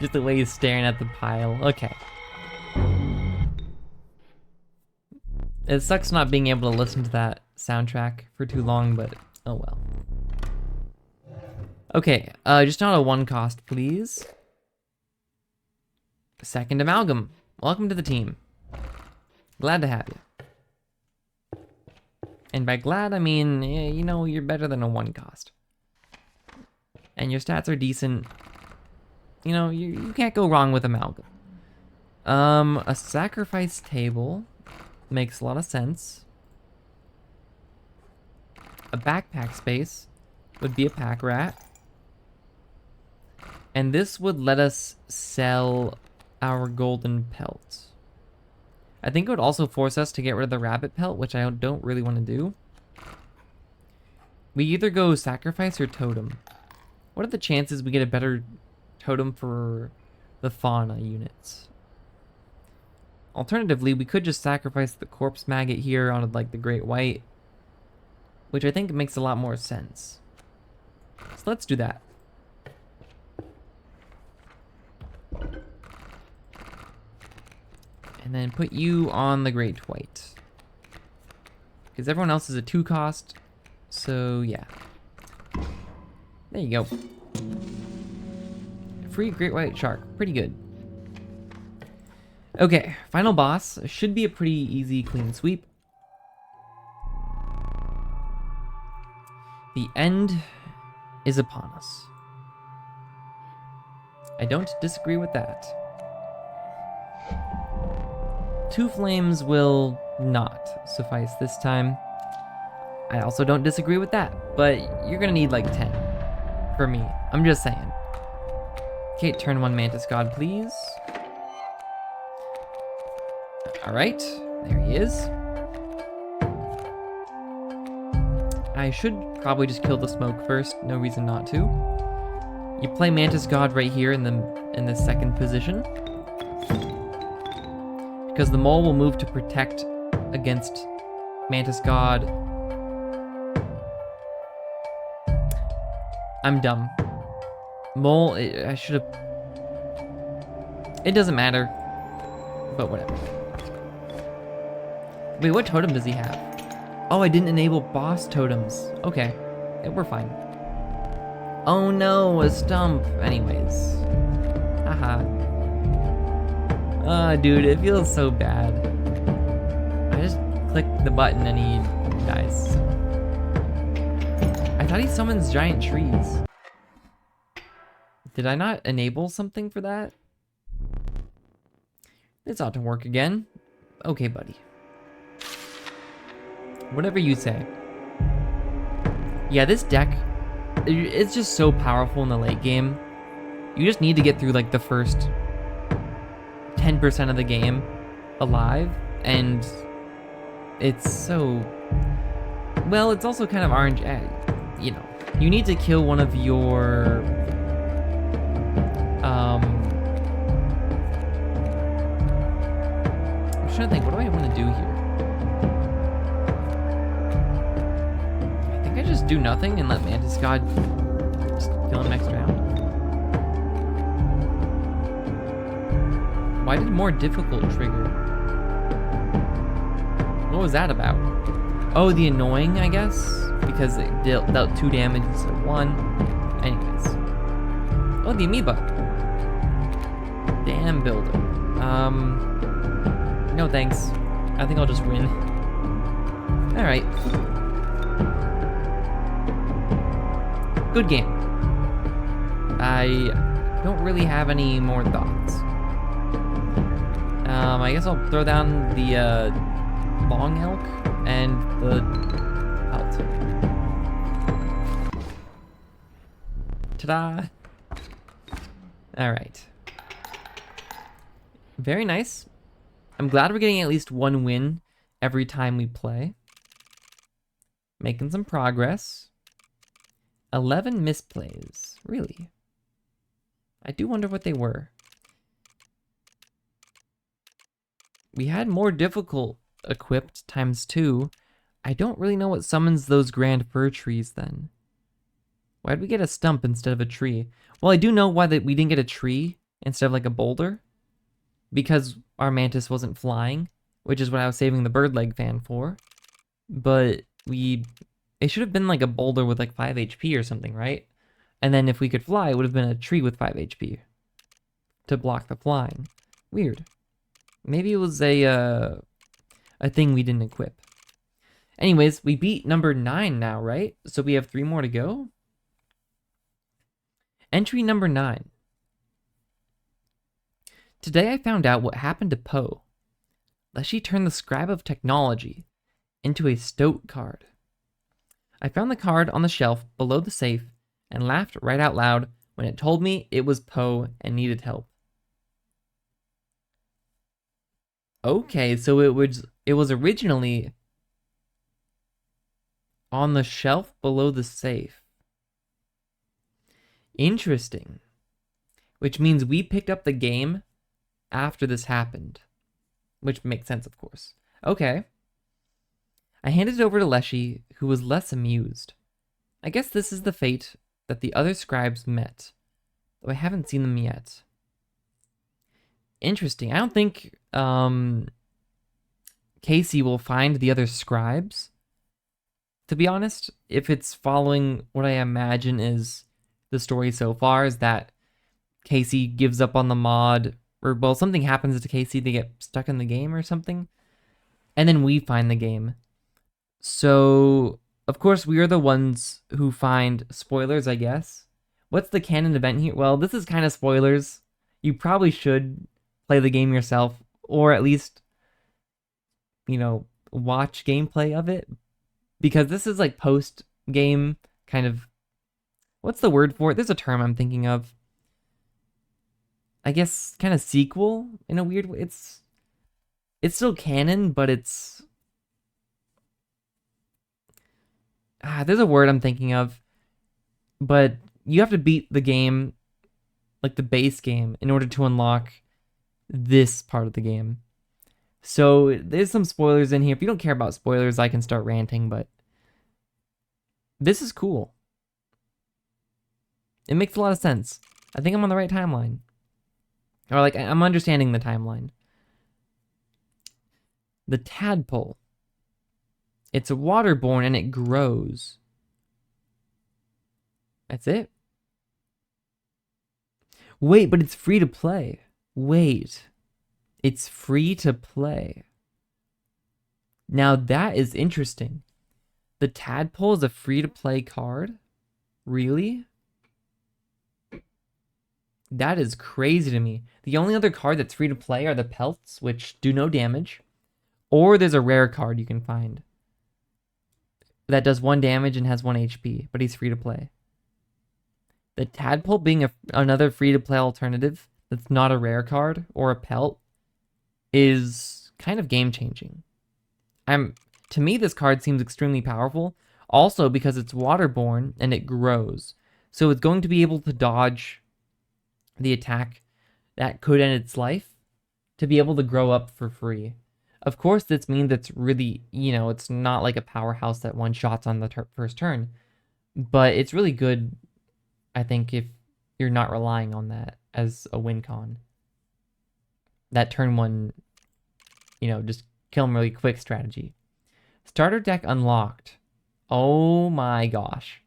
Just the way he's staring at the pile. Okay. It sucks not being able to listen to that soundtrack for too long, but oh well. Okay, just not a 1 cost, please. Second Amalgam. Welcome to the team. Glad to have you. And by glad, I mean, you know, you're better than a 1 cost. And your stats are decent. You know, you can't go wrong with Amalgam. A sacrifice table makes a lot of sense. A backpack space would be a pack rat. And this would let us sell our golden pelt. I think it would also force us to get rid of the rabbit pelt, which I don't really want to do. We either go sacrifice or totem. What are the chances we get a better totem for the fauna units? Alternatively, we could just sacrifice the corpse maggot here on like the great white, which I think makes a lot more sense. So let's do that. And then put you on the great white. Because everyone else is a 2 cost. So yeah. There you go. Free great white shark. Pretty good. Okay, final boss. Should be a pretty easy, clean sweep. The end is upon us. I don't disagree with that. 2 flames will not suffice this time. I also don't disagree with that, but you're gonna need like 10 for me. I'm just saying. Okay, turn 1 Mantis God, please. All right, there he is. I should probably just kill the smoke first. No reason not to. You play Mantis God right here in the second position. Because the mole will move to protect against Mantis God. I'm dumb. Mole, I should have... It doesn't matter. But whatever. Wait, what totem does he have? Oh, I didn't enable boss totems. Okay, yeah, we're fine. Oh no, a stump. Anyways. Haha. Dude, it feels so bad. I just clicked the button and he dies. I thought he summons giant trees. Did I not enable something for that? This ought to work again. Okay, buddy. Whatever you say. Yeah, this deck, it's just so powerful in the late game. You just need to get through like the first 10% of the game alive, and it's so... Well, it's also kind of RNG, you know. You need to kill one of your... I'm trying to think, what do I want to do here? I think I just do nothing and let Mantis God just kill him next round. Why did more difficult trigger? What was that about? Oh, the annoying, I guess? Because it dealt 2 damage instead of 1. Anyways. Oh, the amoeba. Damn builder. No thanks. I think I'll just win. Alright. Good game. I don't really have any more thoughts. I guess I'll throw down the long elk and the pelt. Ta-da! Alright. Very nice. I'm glad we're getting at least 1 win every time we play. Making some progress. 11 misplays. Really? I do wonder what they were. We had more difficult equipped ×2. I don't really know what summons those grand fir trees then. Why'd we get a stump instead of a tree? Well, I do know why we didn't get a tree instead of like a boulder. Because our mantis wasn't flying, which is what I was saving the bird leg fan for. But it should have been like a boulder with like 5 HP or something, right? And then if we could fly, it would have been a tree with 5 HP to block the flying. Weird. Maybe it was a thing we didn't equip. Anyways, we beat number 9 now, right? So we have 3 more to go. Entry number 9. Today I found out what happened to Poe. Leshy turned the Scribe of Technology into a Stoat card. I found the card on the shelf below the safe and laughed right out loud when it told me it was Poe and needed help. Okay, so it was originally on the shelf below the safe. Interesting. Which means we picked up the game after this happened. Which makes sense, of course. Okay. I handed it over to Leshy, who was less amused. I guess this is the fate that the other scribes met, though I haven't seen them yet. Interesting. I don't think Kaycee will find the other scribes, to be honest. If it's following what I imagine is the story so far, is that Kaycee gives up on the mod, or well, something happens to Kaycee, they get stuck in the game or something, and then we find the game. So, of course, we are the ones who find spoilers, I guess. What's the canon event here? Well, this is kind of spoilers. You probably should play the game yourself, or at least, you know, watch gameplay of it, because this is like post-game kind of, what's the word for it? There's a term I'm thinking of. I guess kind of sequel in a weird way. It's still canon, but it's... there's a word I'm thinking of, but you have to beat the game, like the base game, in order to unlock this part of the game. So there's some spoilers in here. If you don't care about spoilers, I can start ranting, but this is cool. It makes a lot of sense. I think I'm on the right timeline. Or like, I'm understanding the timeline. The tadpole. It's waterborne and it grows. That's it? Wait, but it's free to play. Wait. It's free to play. Now that is interesting. The Tadpole is a free to play card? Really? That is crazy to me. The only other card that's free to play are the pelts, which do no damage. Or there's a rare card you can find that does 1 damage and has 1 HP, but he's free to play. The Tadpole being another free to play alternative that's not a rare card or a pelt is kind of game changing. To me, this card seems extremely powerful, also because it's waterborne and it grows. So it's going to be able to dodge the attack that could end its life to be able to grow up for free. Of course, this means it's really, it's not like a powerhouse that one-shots on the first turn, but it's really good, I think, if you're not relying on that as a win con. That turn 1, just kill him really quick strategy. Starter deck unlocked. Oh my gosh.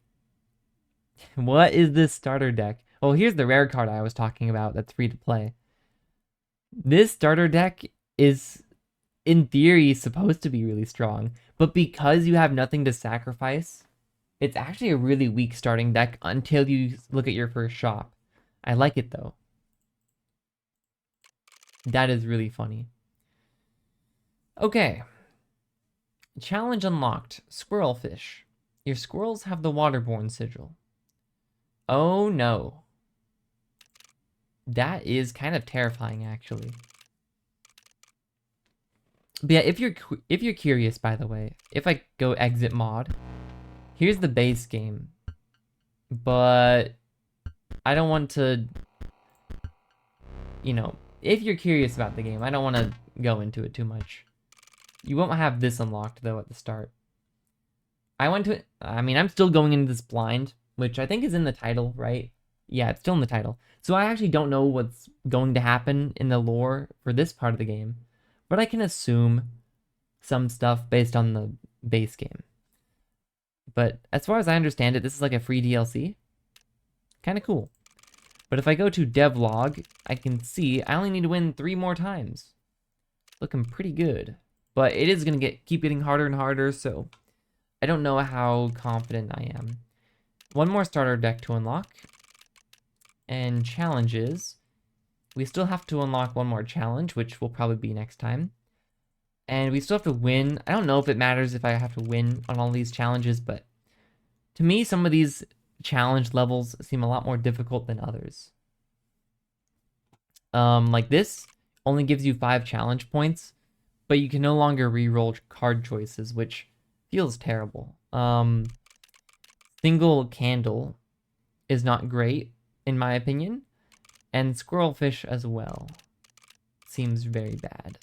What is this starter deck? Oh, here's the rare card I was talking about that's free to play. This starter deck is, in theory, supposed to be really strong, but because you have nothing to sacrifice, it's actually a really weak starting deck until you look at your first shop. I like it though. That is really funny. Okay. Challenge unlocked. Squirrelfish. Your squirrels have the waterborne sigil. Oh no. That is kind of terrifying, actually. But yeah, if you're curious, by the way, if I go exit mod, here's the base game. But I don't want to, if you're curious about the game, I don't want to go into it too much. You won't have this unlocked, though, at the start. I'm still going into this blind, which I think is in the title, right? Yeah, it's still in the title. So I actually don't know what's going to happen in the lore for this part of the game, but I can assume some stuff based on the base game. But as far as I understand it, this is like a free DLC. Kind of cool. But if I go to devlog, I can see I only need to win 3 more times. Looking pretty good. But it is going to keep getting harder and harder, so I don't know how confident I am. 1 more starter deck to unlock. And challenges. We still have to unlock 1 more challenge, which will probably be next time. And we still have to win. I don't know if it matters if I have to win on all these challenges, but to me, some of these challenge levels seem a lot more difficult than others. Like this only gives you 5 challenge points, but you can no longer reroll card choices, which feels terrible. Single candle is not great, in my opinion, and squirrelfish as well seems very bad.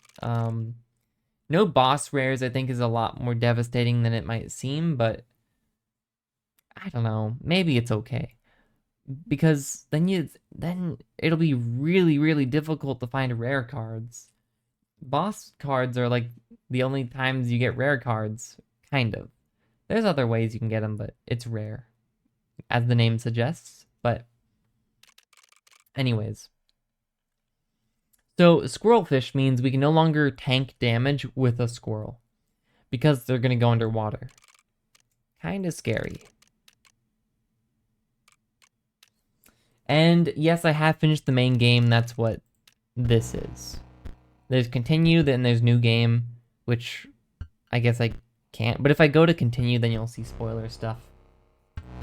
No boss rares, I think, is a lot more devastating than it might seem, but I don't know. Maybe it's okay. Because then it'll be really, really difficult to find rare cards. Boss cards are like the only times you get rare cards, kind of. There's other ways you can get them, but it's rare, as the name suggests. But anyways. So squirrelfish means we can no longer tank damage with a squirrel because they're going to go underwater. Kind of scary. And yes, I have finished the main game. That's what this is. There's continue, then there's new game, which I guess I can't. But if I go to continue, then you'll see spoiler stuff.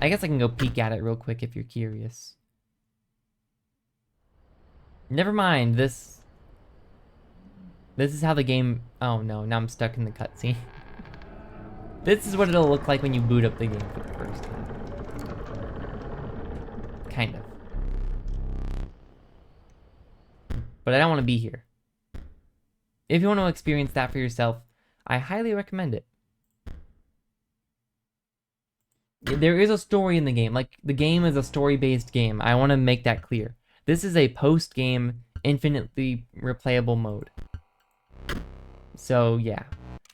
I guess I can go peek at it real quick if you're curious. Never mind, this is how the game... Oh no, now I'm stuck in the cutscene. This is what it'll look like when you boot up the game for the first time. Kind of. But I don't want to be here. If you want to experience that for yourself, I highly recommend it. There is a story in the game. Like, the game is a story-based game. I want to make that clear. This is a post-game, infinitely replayable mode. So, yeah.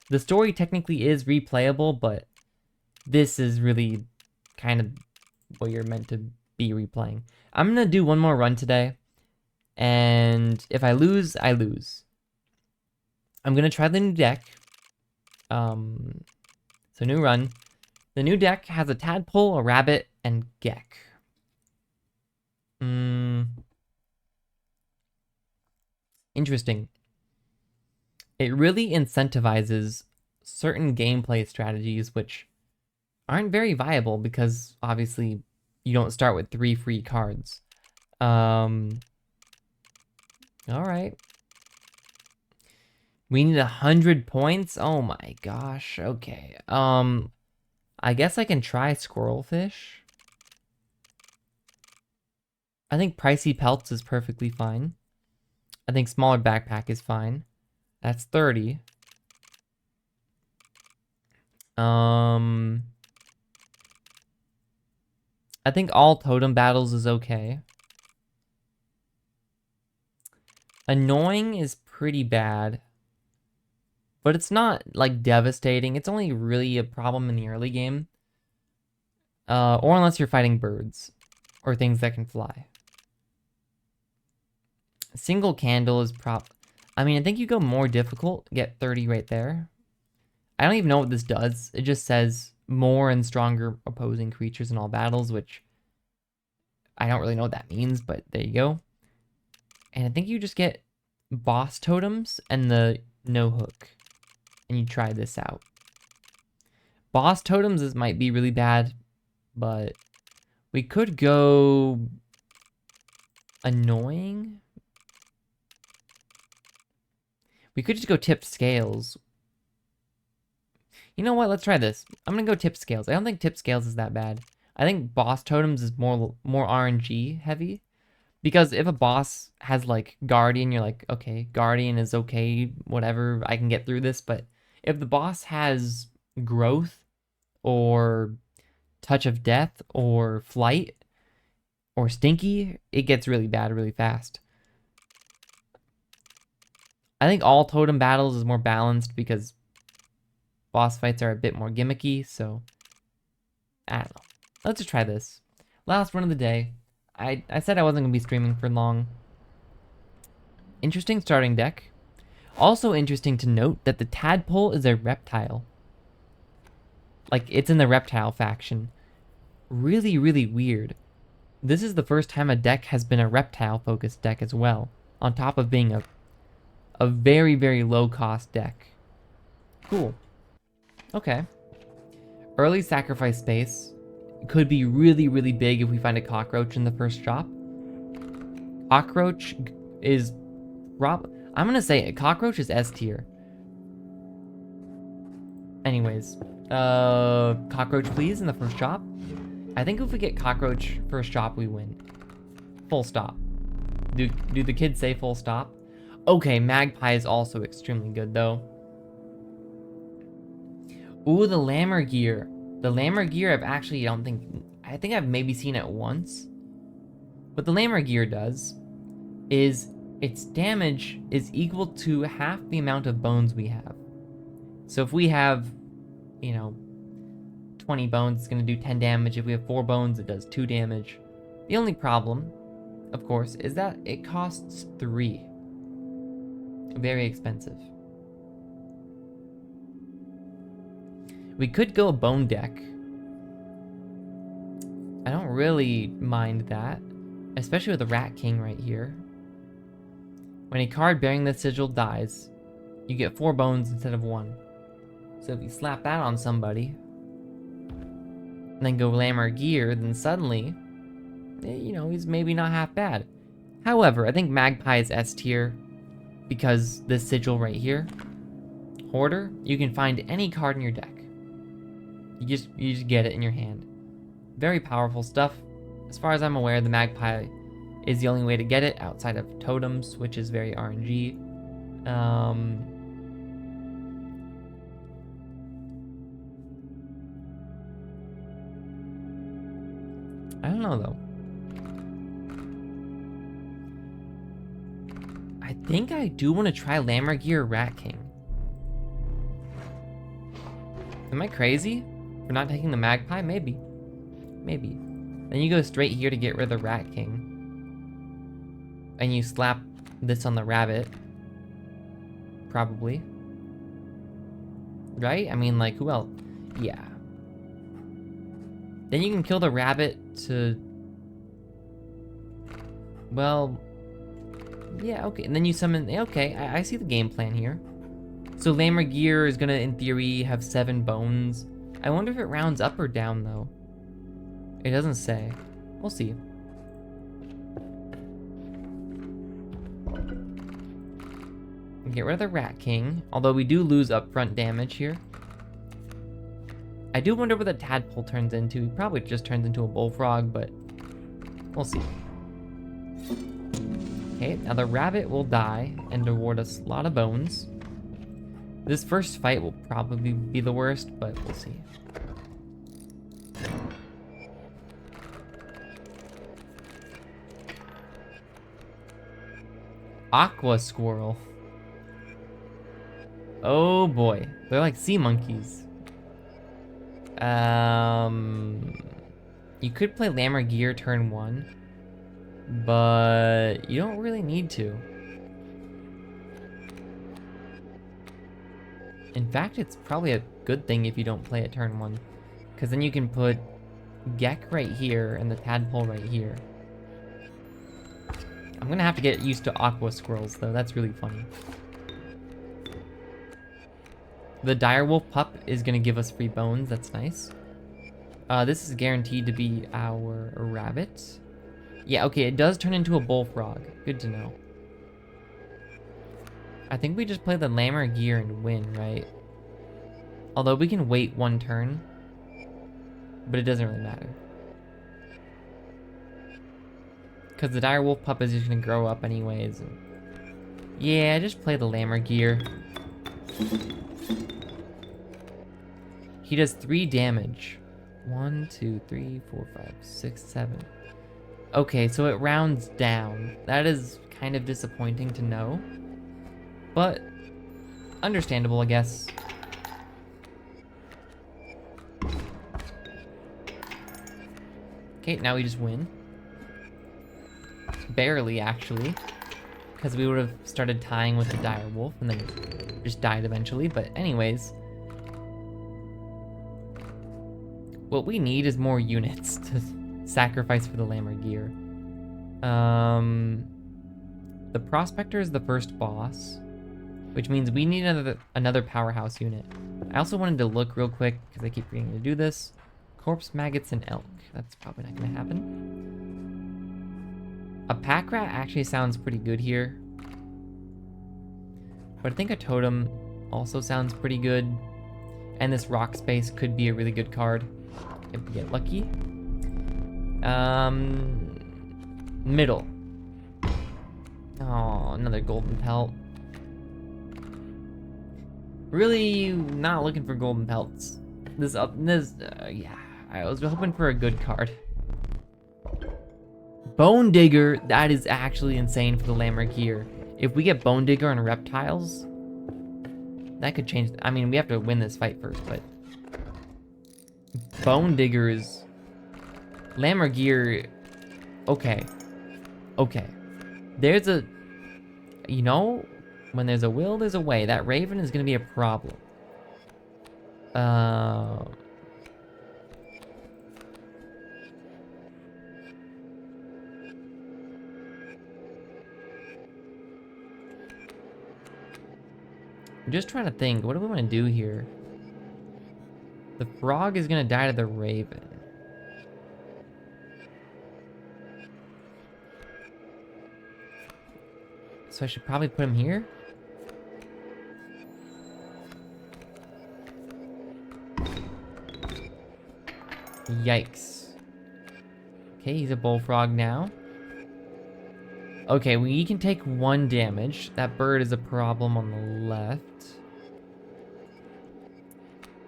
The story technically is replayable, but this is really kind of what you're meant to be replaying. I'm going to do 1 more run today. And if I lose, I lose. I'm gonna try the new deck. So new run. The new deck has a tadpole, a rabbit, and Gek. Interesting. It really incentivizes certain gameplay strategies which aren't very viable because obviously you don't start with 3 free cards. All right. We need 100 points? Oh my gosh. Okay. I guess I can try Squirrelfish. I think Pricey Pelts is perfectly fine. I think Smaller Backpack is fine. That's 30. I think all Totem Battles is okay. Annoying is pretty bad. But it's not, like, devastating. It's only really a problem in the early game. Or unless you're fighting birds. Or things that can fly. Single Candle is I mean, I think you go more difficult, get 30 right there. I don't even know what this does. It just says more and stronger opposing creatures in all battles, which I don't really know what that means, but there you go. And I think you just get boss totems and the no hook. And you try this out. Boss totems might be really bad, but we could go annoying. We could just go tip scales. You know what? Let's try this. I'm gonna go tip scales. I don't think tip scales is that bad. I think boss totems is more RNG heavy. Because if a boss has like Guardian, you're like, okay, Guardian is okay, whatever, I can get through this. But if the boss has Growth or Touch of Death or Flight or Stinky, it gets really bad really fast. I think all Totem Battles is more balanced because boss fights are a bit more gimmicky, so I don't know. Let's just try this. Last run of the day. I said I wasn't going to be streaming for long. Interesting starting deck. Also interesting to note that the Tadpole is a reptile. Like, it's in the reptile faction. Really, really weird. This is the first time a deck has been a reptile-focused deck as well, on top of being a very, very low-cost deck. Cool. Okay. Early sacrifice space could be really, really big if we find a cockroach in the first drop. Cockroach is... I'm gonna say it. Cockroach is S tier. Anyways. Cockroach please in the first drop. I think if we get cockroach first drop, we win. Full stop. Do the kids say full stop? Okay, Magpie is also extremely good though. Ooh, the Lammer gear. The Lammer gear I think I've maybe seen it once. What the Lammer gear does is its damage is equal to half the amount of bones we have. So if we have, 20 bones, it's going to do 10 damage. If we have 4 bones, it does 2 damage. The only problem, of course, is that it costs 3. Very expensive. We could go a bone deck. I don't really mind that, especially with the Rat King right here. When a card bearing this sigil dies, you get 4 bones instead of 1. So if you slap that on somebody, and then go Lammer gear, then suddenly, he's maybe not half bad. However, I think Magpie is S tier because this sigil right here, Hoarder, you can find any card in your deck. You just get it in your hand. Very powerful stuff. As far as I'm aware, the Magpie is the only way to get it outside of totems, which is very RNG. I don't know though. I think I do want to try Lammer gear Rat King. Am I crazy for not taking the Magpie? Maybe. Maybe. Then you go straight here to get rid of the Rat King. and you slap this on the rabbit. Probably. Right? I mean, like, who else? Yeah. Then you can kill the rabbit to... Well... Yeah, okay. And then you summon... Okay, I see the game plan here. So Lammergear is gonna, in theory, have 7 bones. I wonder if it rounds up or down, though. It doesn't say. We'll see. Get rid of the Rat King, although we do lose upfront damage here. I do wonder what the tadpole turns into. He probably just turns into a bullfrog, but we'll see. Okay, now the rabbit will die and reward us a lot of bones. This first fight will probably be the worst, but we'll see. Aqua squirrel. Oh boy, they're like sea monkeys. You could play Lammergear turn 1, but you don't really need to. In fact, it's probably a good thing if you don't play it turn 1, because then you can put Gek right here and the tadpole right here. I'm gonna have to get used to aqua squirrels though, that's really funny. The direwolf pup is gonna give us free bones, that's nice. This is guaranteed to be our rabbit. Yeah, okay, it does turn into a bullfrog. Good to know. I think we just play the Lammergear and win, right? Although we can wait 1 turn, but it doesn't really matter. Because the direwolf pup is just gonna grow up anyways. And... yeah, just play the Lammergear. He does 3 damage. 1, 2, 3, 4, 5, 6, 7. Okay, so it rounds down. That is kind of disappointing to know. But understandable, I guess. Okay, now we just win. Barely, actually. Because we would have started tying with the direwolf and then just died eventually. But anyways. What we need is more units to sacrifice for the Lammergear. The Prospector is the first boss, which means we need another powerhouse unit. I also wanted to look real quick, because I keep forgetting to do this. Corpse, maggots, and elk. That's probably not going to happen. A pack rat actually sounds pretty good here. But I think a totem also sounds pretty good. And this rock space could be a really good card if we get lucky. Middle. Oh, another golden pelt. Really not looking for golden pelts. Yeah, I was hoping for a good card. Bone Digger, that is actually insane for the Lammergear. If we get Bone Digger and reptiles, that could change. I mean, we have to win this fight first, but Bone Digger is Lammergear. Okay. There's a, you know, when there's a will, there's a way. That Raven is going to be a problem. I'm just trying to think. What do we want to do here? The frog is going to die to the Raven. So I should probably put him here. Yikes. Okay, he's a bullfrog now. Okay, we can take 1 damage. That bird is a problem on the left.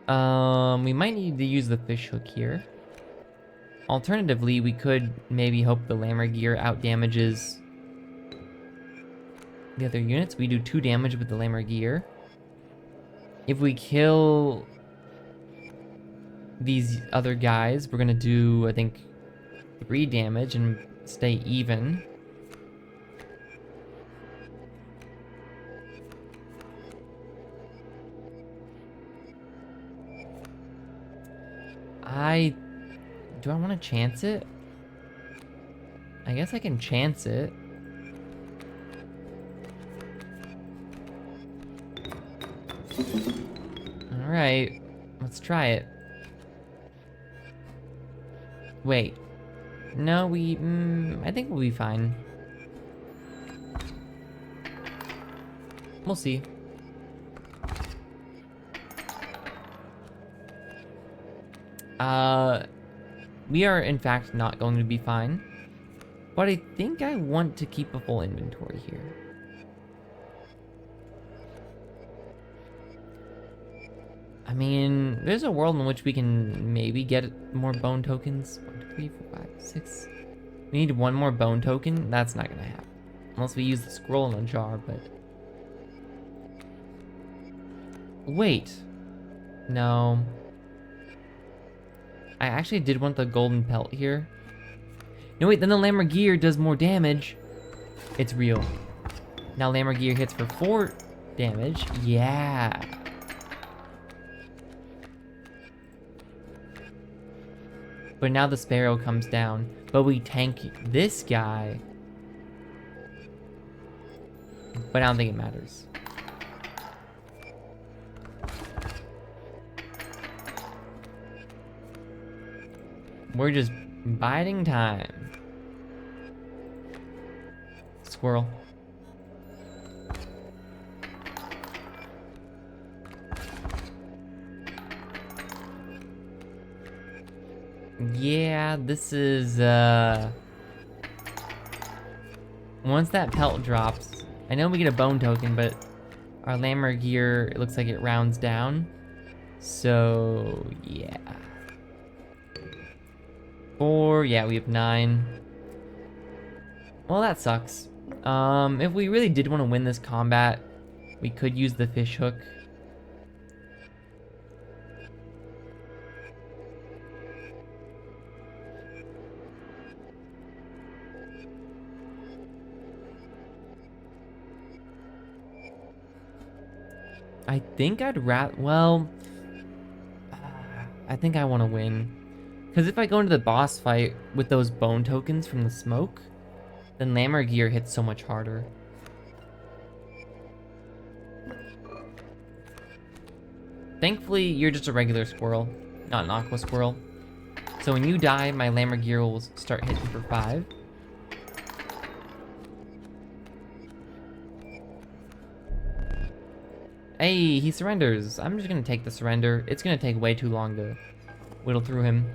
We might need to use the fish hook here. Alternatively, we could maybe hope the Lammergear out damages the other units. We do 2 damage with the Lammergear. If we kill these other guys, we're gonna do, I think, 3 damage and stay even. Do I want to chance it? I guess I can chance it. Alright, let's try it. Wait. No, I think we'll be fine. We'll see. We are in fact not going to be fine. But I think I want to keep a full inventory here. I mean, there's a world in which we can maybe get more bone tokens. 1, 2, 3, 4, 5, 6. We need one more bone token. That's not gonna happen. Unless we use the scroll in a jar, but... Wait. No. I actually did want the golden pelt here. No, wait, then the Lammergier does more damage. It's real. Now Lammergier hits for 4 damage. Yeah. But now the Sparrow comes down. But we tank this guy. But I don't think it matters. We're just biding time. Squirrel. Yeah, this is, once that pelt drops, I know we get a bone token, but our Lammergier, it looks like it rounds down. So, yeah. 4, yeah, we have 9. Well, that sucks. If we really did want to win this combat, we could use the fish hook. I think I'd well, I think I want to win. Because if I go into the boss fight with those bone tokens from the smoke, then Lammergier hits so much harder. Thankfully, you're just a regular squirrel, not an aqua squirrel. So when you die, my Lammergier will start hitting for 5. Hey, he surrenders. I'm just gonna take the surrender. It's gonna take way too long to whittle through him.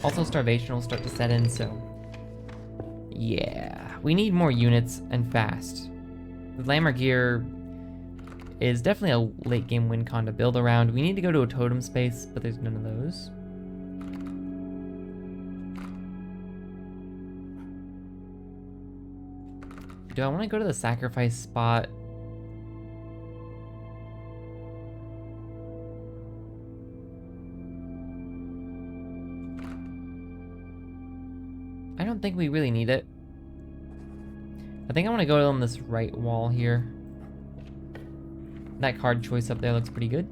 Also, starvation will start to set in, so... Yeah, we need more units and fast. The Lammergier is definitely a late game win con to build around. We need to go to a totem space, but there's none of those. Do I want to go to the sacrifice spot? I don't think we really need it. I think I want to go on this right wall here. That card choice up there looks pretty good.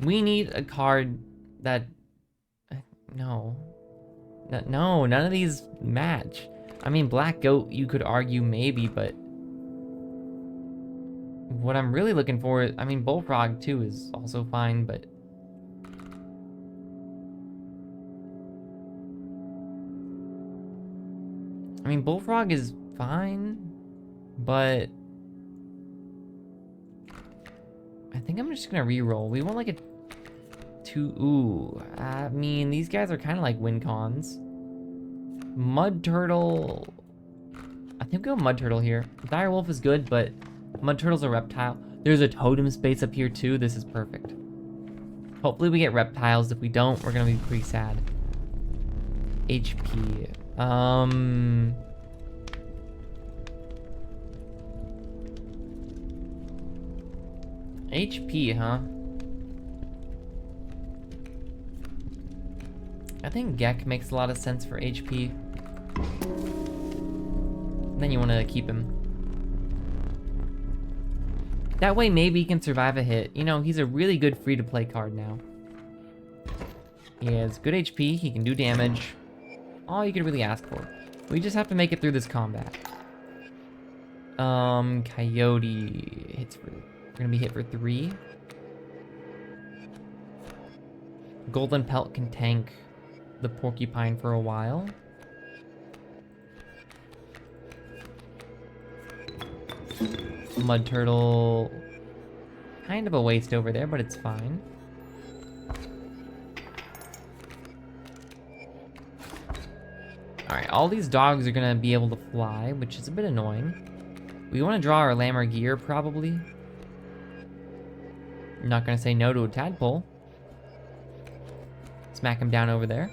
We need a card that... No, none of these match. I mean, Black Goat, you could argue maybe, but... What I'm really looking for, I mean, Bullfrog too is also fine, but... I mean, Bullfrog is fine, but... I think I'm just gonna re-roll. We want like a 2... Ooh, I mean, these guys are kind of like win cons. Mud Turtle... I think we'll go Mud Turtle here. Direwolf is good, but Mud Turtle's a reptile. There's a totem space up here too. This is perfect. Hopefully we get reptiles. If we don't, we're gonna be pretty sad. HP. HP, huh? I think Gek makes a lot of sense for HP. Then you want to keep him. That way maybe he can survive a hit. You know, he's a really good free-to-play card now. He has good HP, he can do damage. All you could really ask for. We just have to make it through this combat. Coyote hits for... We're gonna be hit for 3. Golden Pelt can tank the Porcupine for a while. Mud Turtle... Kind of a waste over there, but it's fine. Alright, all these dogs are gonna be able to fly, which is a bit annoying. We want to draw our Lammergier, probably. I'm not gonna say no to a Tadpole. Smack him down over there.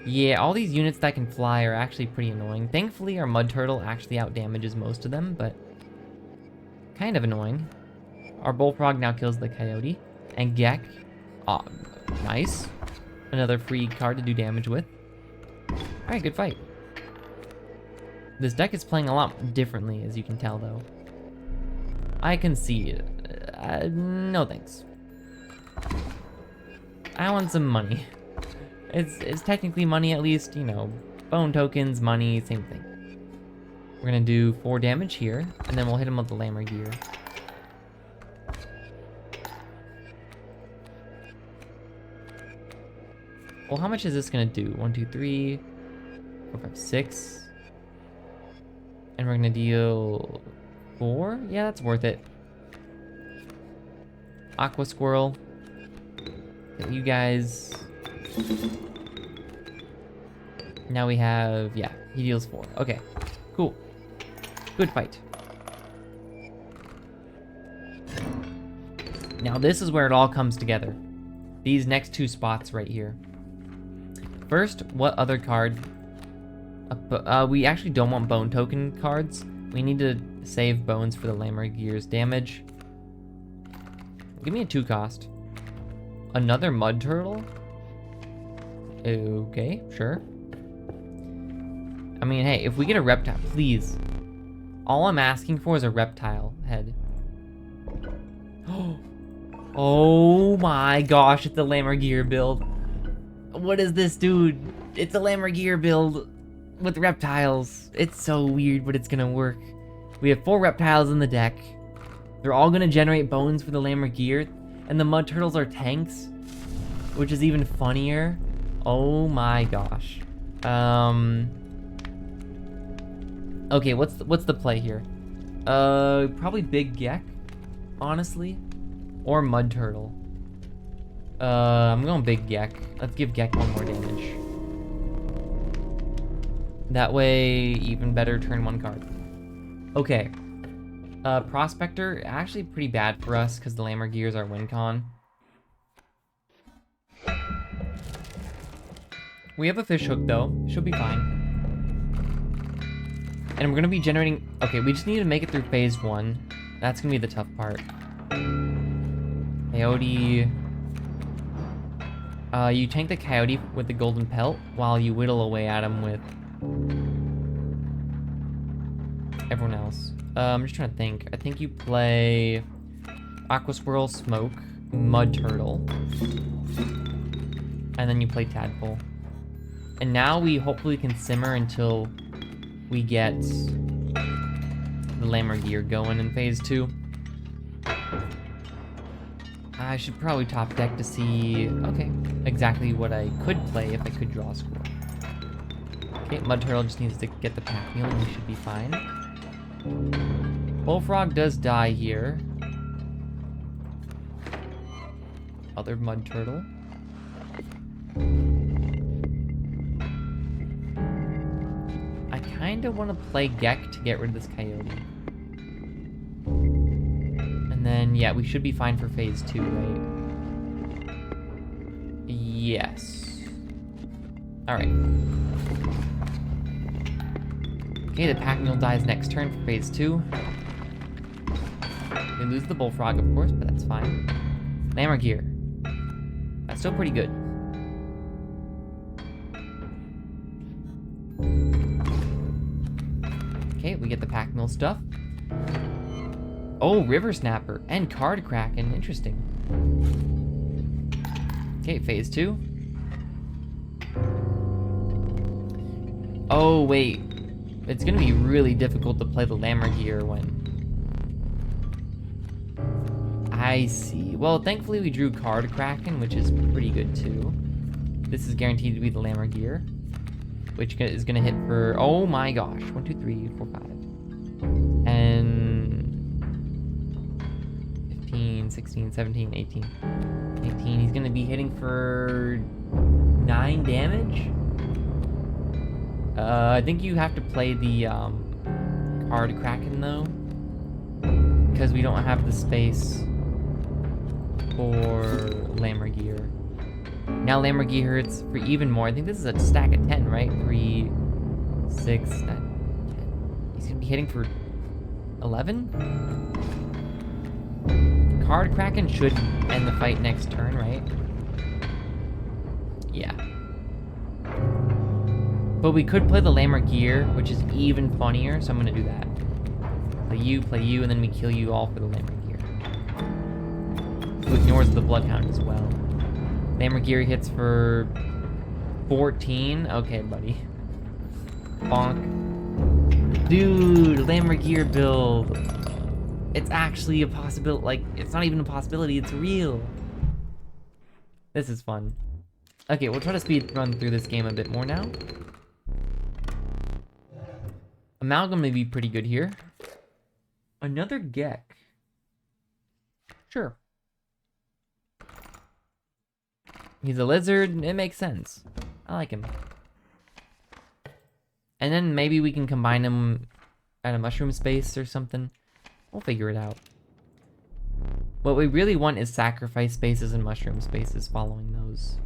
Yeah, all these units that can fly are actually pretty annoying. Thankfully, our Mud Turtle actually outdamages most of them, but kind of annoying. Our Bullfrog now kills the Coyote. And Gek. Oh, nice. Another free card to do damage with. Alright, good fight. This deck is playing a lot differently, as you can tell, though. I concede. No thanks. I want some money. It's technically money, at least, you know. Bone tokens, money, same thing. We're gonna do 4 damage here, and then we'll hit him with the Lammergier. Well, how much is this gonna do? 1, 2, 3, 4, 5, 6. And we're gonna deal 4? Yeah, that's worth it. Aqua Squirrel. You guys. Now we have, yeah, he deals 4. Okay, cool. Good fight. Now this is where it all comes together. These next 2 spots right here. First, what other card? We actually don't want bone token cards. We need to save bones for the Lammergier's damage. Give me a 2 cost. Another Mud Turtle? Okay, sure. I mean, hey, if we get a reptile, please. All I'm asking for is a reptile head. Oh my gosh, it's a Lammergier build. What is this, dude? It's a Lammergier build with reptiles. It's so weird, but it's gonna work. We have 4 reptiles in the deck. They're all gonna generate bones for the Lammergier, and the Mud Turtles are tanks, which is even funnier. Oh my gosh. Okay, what's the play here? Probably Big Gek, honestly, or Mud Turtle. I'm going Big Gek. Let's give Gek 1 more damage. That way, even better turn 1 card. Okay. Prospector, actually pretty bad for us because the Lammergiers are win con. We have a fish hook though, should be fine. And we're gonna be generating, okay, we just need to make it through phase 1. That's gonna be the tough part. Coyote. You tank the Coyote with the Golden Pelt while you whittle away at him with everyone else. I'm just trying to think. I think you play Aqua Squirrel, Smoke, Mud Turtle, and then you play Tadpole. And now we hopefully can simmer until we get the Lammergier going in phase 2. I should probably top deck to see, okay, exactly what I could play if I could draw a squirrel. Okay, Mud Turtle just needs to get the pack meal and we should be fine. Bullfrog does die here. Other Mud Turtle. I kind of want to play Gek to get rid of this Coyote. And then, yeah, we should be fine for phase 2, right? Yes. Alright. Okay, the pack mule dies next turn for phase 2. We lose the Bullfrog, of course, but that's fine. Lammergier. That's still pretty good. Okay, we get the pack mule stuff. Oh, River Snapper and Card Kraken. Interesting. Okay, phase 2. Oh, wait. It's gonna be really difficult to play the Lammergier when... I see. Well, thankfully we drew Card Kraken, which is pretty good too. This is guaranteed to be the Lammergier, which is gonna hit for, oh my gosh, 1, 2, 3, 4, 5. And 15, 16, 17, 18. 18, he's gonna be hitting for 9 damage. I think you have to play the Card Kraken though, because we don't have the space for Lammergier. Now Lammergier hits for even more. I think this is a stack of 10, right? 3, 6, 9, 10. He's gonna be hitting for 11? Card Kraken should end the fight next turn, right? Yeah. But we could play the Lammergier, which is even funnier, so I'm gonna do that. Play you, and then we kill you all for the Lammergier. Who ignores the Bloodhound as well. Lammergier hits for 14. Okay, buddy. Bonk. Dude, Lammergier build. It's actually a possibility. Like, it's not even a possibility, it's real. This is fun. Okay, we'll try to speed run through this game a bit more now. Amalgam may be pretty good here. Another Gek. Sure. He's a lizard, it makes sense. I like him. And then maybe we can combine him at a mushroom space or something. We'll figure it out. What we really want is sacrifice spaces and mushroom spaces following those.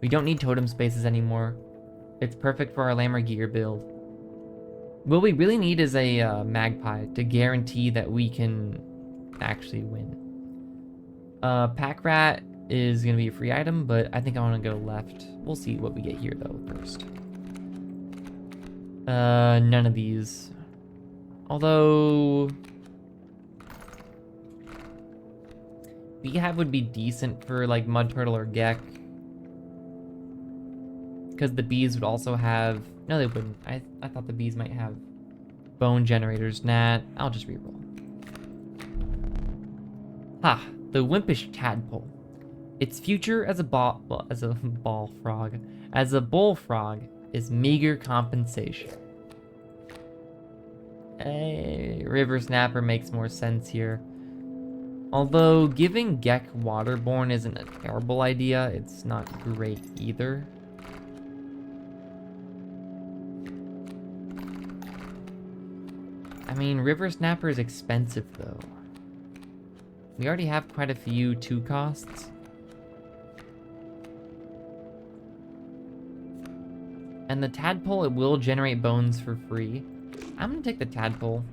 We don't need totem spaces anymore. It's perfect for our Lammergier build. What we really need is a magpie to guarantee that we can actually win. Pack Rat is going to be a free item, but I think I want to go left. We'll see what we get here, though, first. None of these. Although... Beehive would be decent for, like, Mud Turtle or Gek. Because the bees would also have... No, they wouldn't. I thought the bees might have bone generators. Nah, I'll just reroll. Ha! The Wimpish Tadpole. Its future as a bullfrog is meager compensation. River Snapper makes more sense here. Although giving Gek Waterborne isn't a terrible idea, it's not great either. I mean, River Snapper is expensive though. We already have quite a few 2 costs. And the Tadpole, it will generate bones for free. I'm gonna take the Tadpole.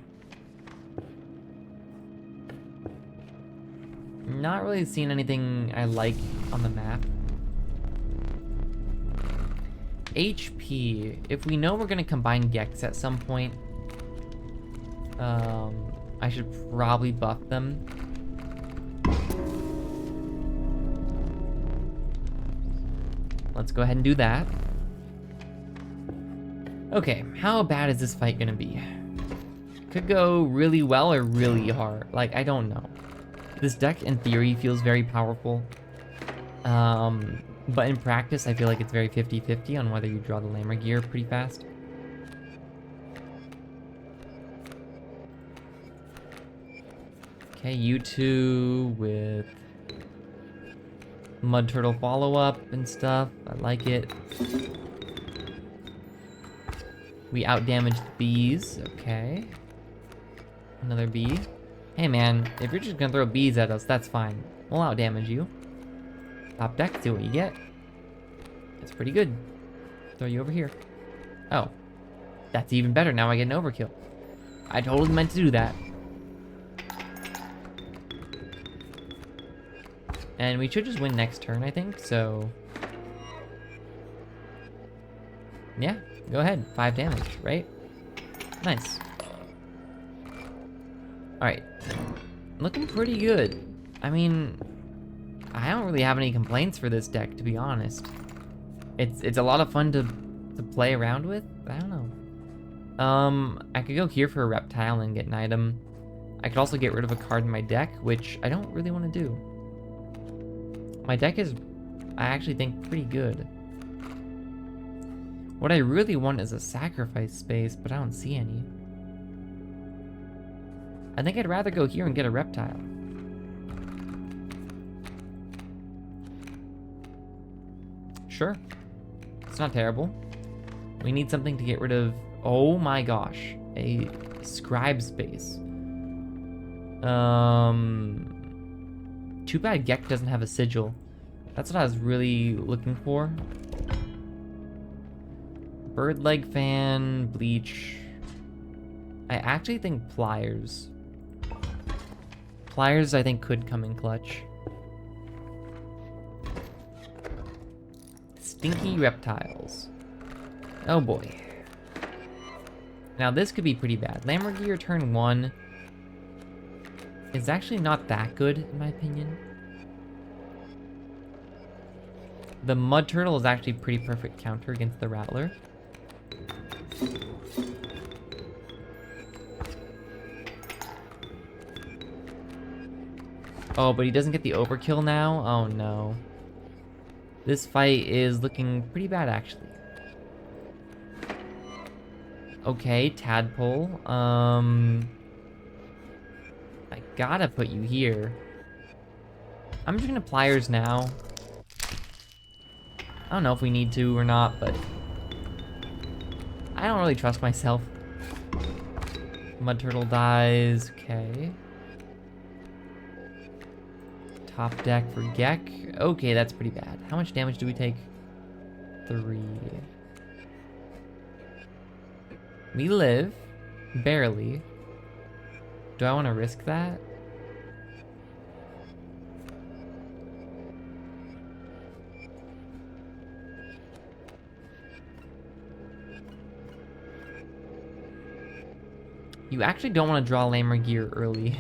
Not really seeing anything I like on the map. HP. If we know we're gonna combine Geks at some point, I should probably buff them. Let's go ahead and do that. Okay, how bad is this fight gonna be? Could go really well or really hard. Like, I don't know. This deck, in theory, feels very powerful. But in practice, I feel like it's very 50-50 on whether you draw the Lammergier pretty fast. Okay, you two with Mud Turtle follow-up and stuff. I like it. We outdamaged the bees. Okay. Another bee. Hey man, if you're just gonna throw bees at us, that's fine. We'll outdamage you. Top deck, see what you get. It's pretty good. Throw you over here. Oh. That's even better. Now I get an overkill. I totally meant to do that. And we should just win next turn, I think, so... Yeah, go ahead. 5 damage, right? Nice. Alright. Looking pretty good. I mean, I don't really have any complaints for this deck, to be honest. It's a lot of fun to play around with. I don't know. I could go here for a reptile and get an item. I could also get rid of a card in my deck, which I don't really want to do. My deck is, I actually think, pretty good. What I really want is a sacrifice space, but I don't see any. I think I'd rather go here and get a reptile. Sure. It's not terrible. We need something to get rid of, oh my gosh, a scribe space. Too bad Gek doesn't have a sigil. That's what I was really looking for. Bird leg fan, bleach. I actually think pliers. Pliers I think could come in clutch. Stinky reptiles. Oh boy. Now this could be pretty bad. Lammergear turn 1 is actually not that good in my opinion. The mud turtle is actually pretty perfect counter against the rattler. Oh, but he doesn't get the overkill now? Oh no. This fight is looking pretty bad actually. Okay, tadpole. I gotta put you here. I'm just gonna pliers now. I don't know if we need to or not, but I don't really trust myself. Mud turtle dies. Okay. Top deck for Gek. Okay, that's pretty bad. How much damage do we take? 3. We live. Barely. Do I want to risk that? You actually don't want to draw Lammergear early.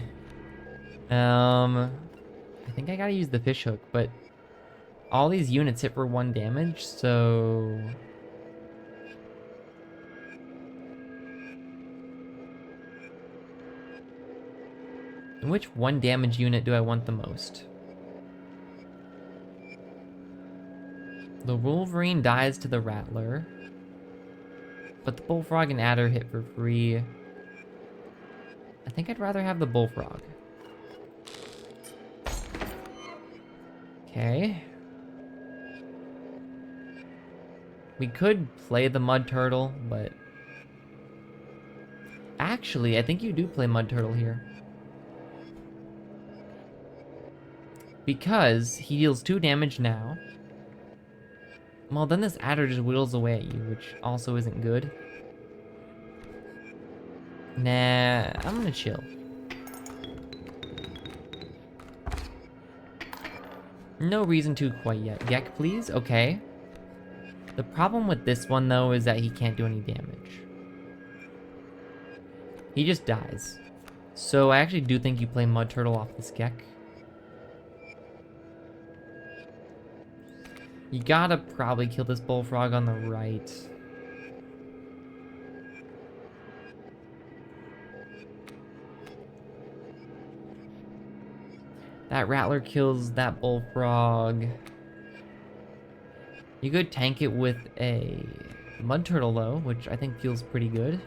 I think I gotta use the fish hook, but all these units hit for 1 damage, so... Which 1 damage unit do I want the most? The Wolverine dies to the Rattler, but the Bullfrog and Adder hit for free. I think I'd rather have the Bullfrog. Okay. We could play the Mud Turtle, but... Actually, I think you do play Mud Turtle here. Because he deals 2 damage now. Well, then this Adder just whittles away at you, which also isn't good. Nah, I'm gonna chill. No reason to quite yet. Gek, please? Okay. The problem with this one, though, is that he can't do any damage. He just dies. So I actually do think you play Mud Turtle off this Gek. You gotta probably kill this Bullfrog on the right. That Rattler kills that Bullfrog. You could tank it with a Mud Turtle though, which I think feels pretty good.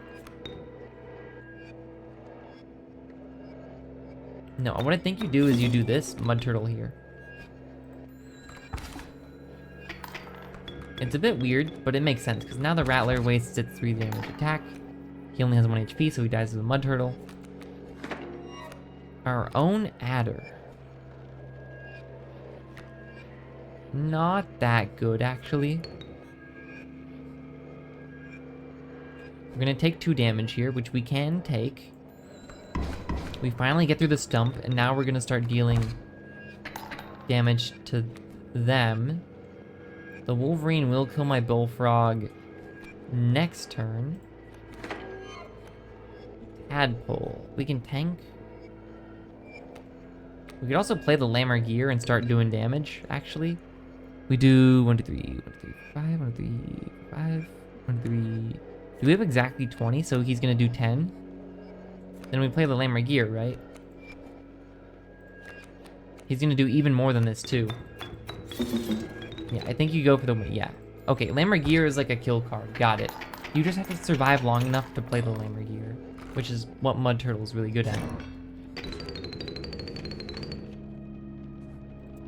No, what I think you do is you do this Mud Turtle here. It's a bit weird, but it makes sense, because now the Rattler wastes its 3 damage attack. He only has 1 HP, so he dies as a Mud Turtle. Our own Adder. Not that good, actually. We're gonna take 2 damage here, which we can take. We finally get through the stump, and now we're gonna start dealing damage to them. The Wolverine will kill my Bullfrog next turn. Tadpole. We can tank. We could also play the Lammer Gear and start doing damage, actually. We do 1, 2, 3, 1, 2, 3, 5, 1, 2, 3, 5, 1, 2, 3. Do we have exactly 20? So he's gonna do 10. Then we play the Lammer Gear, right? He's gonna do even more than this too. Yeah, I think you go for the win. Yeah. Okay, Lammer Gear is like a kill card. Got it. You just have to survive long enough to play the Lammer Gear, which is what Mud Turtle's really good at.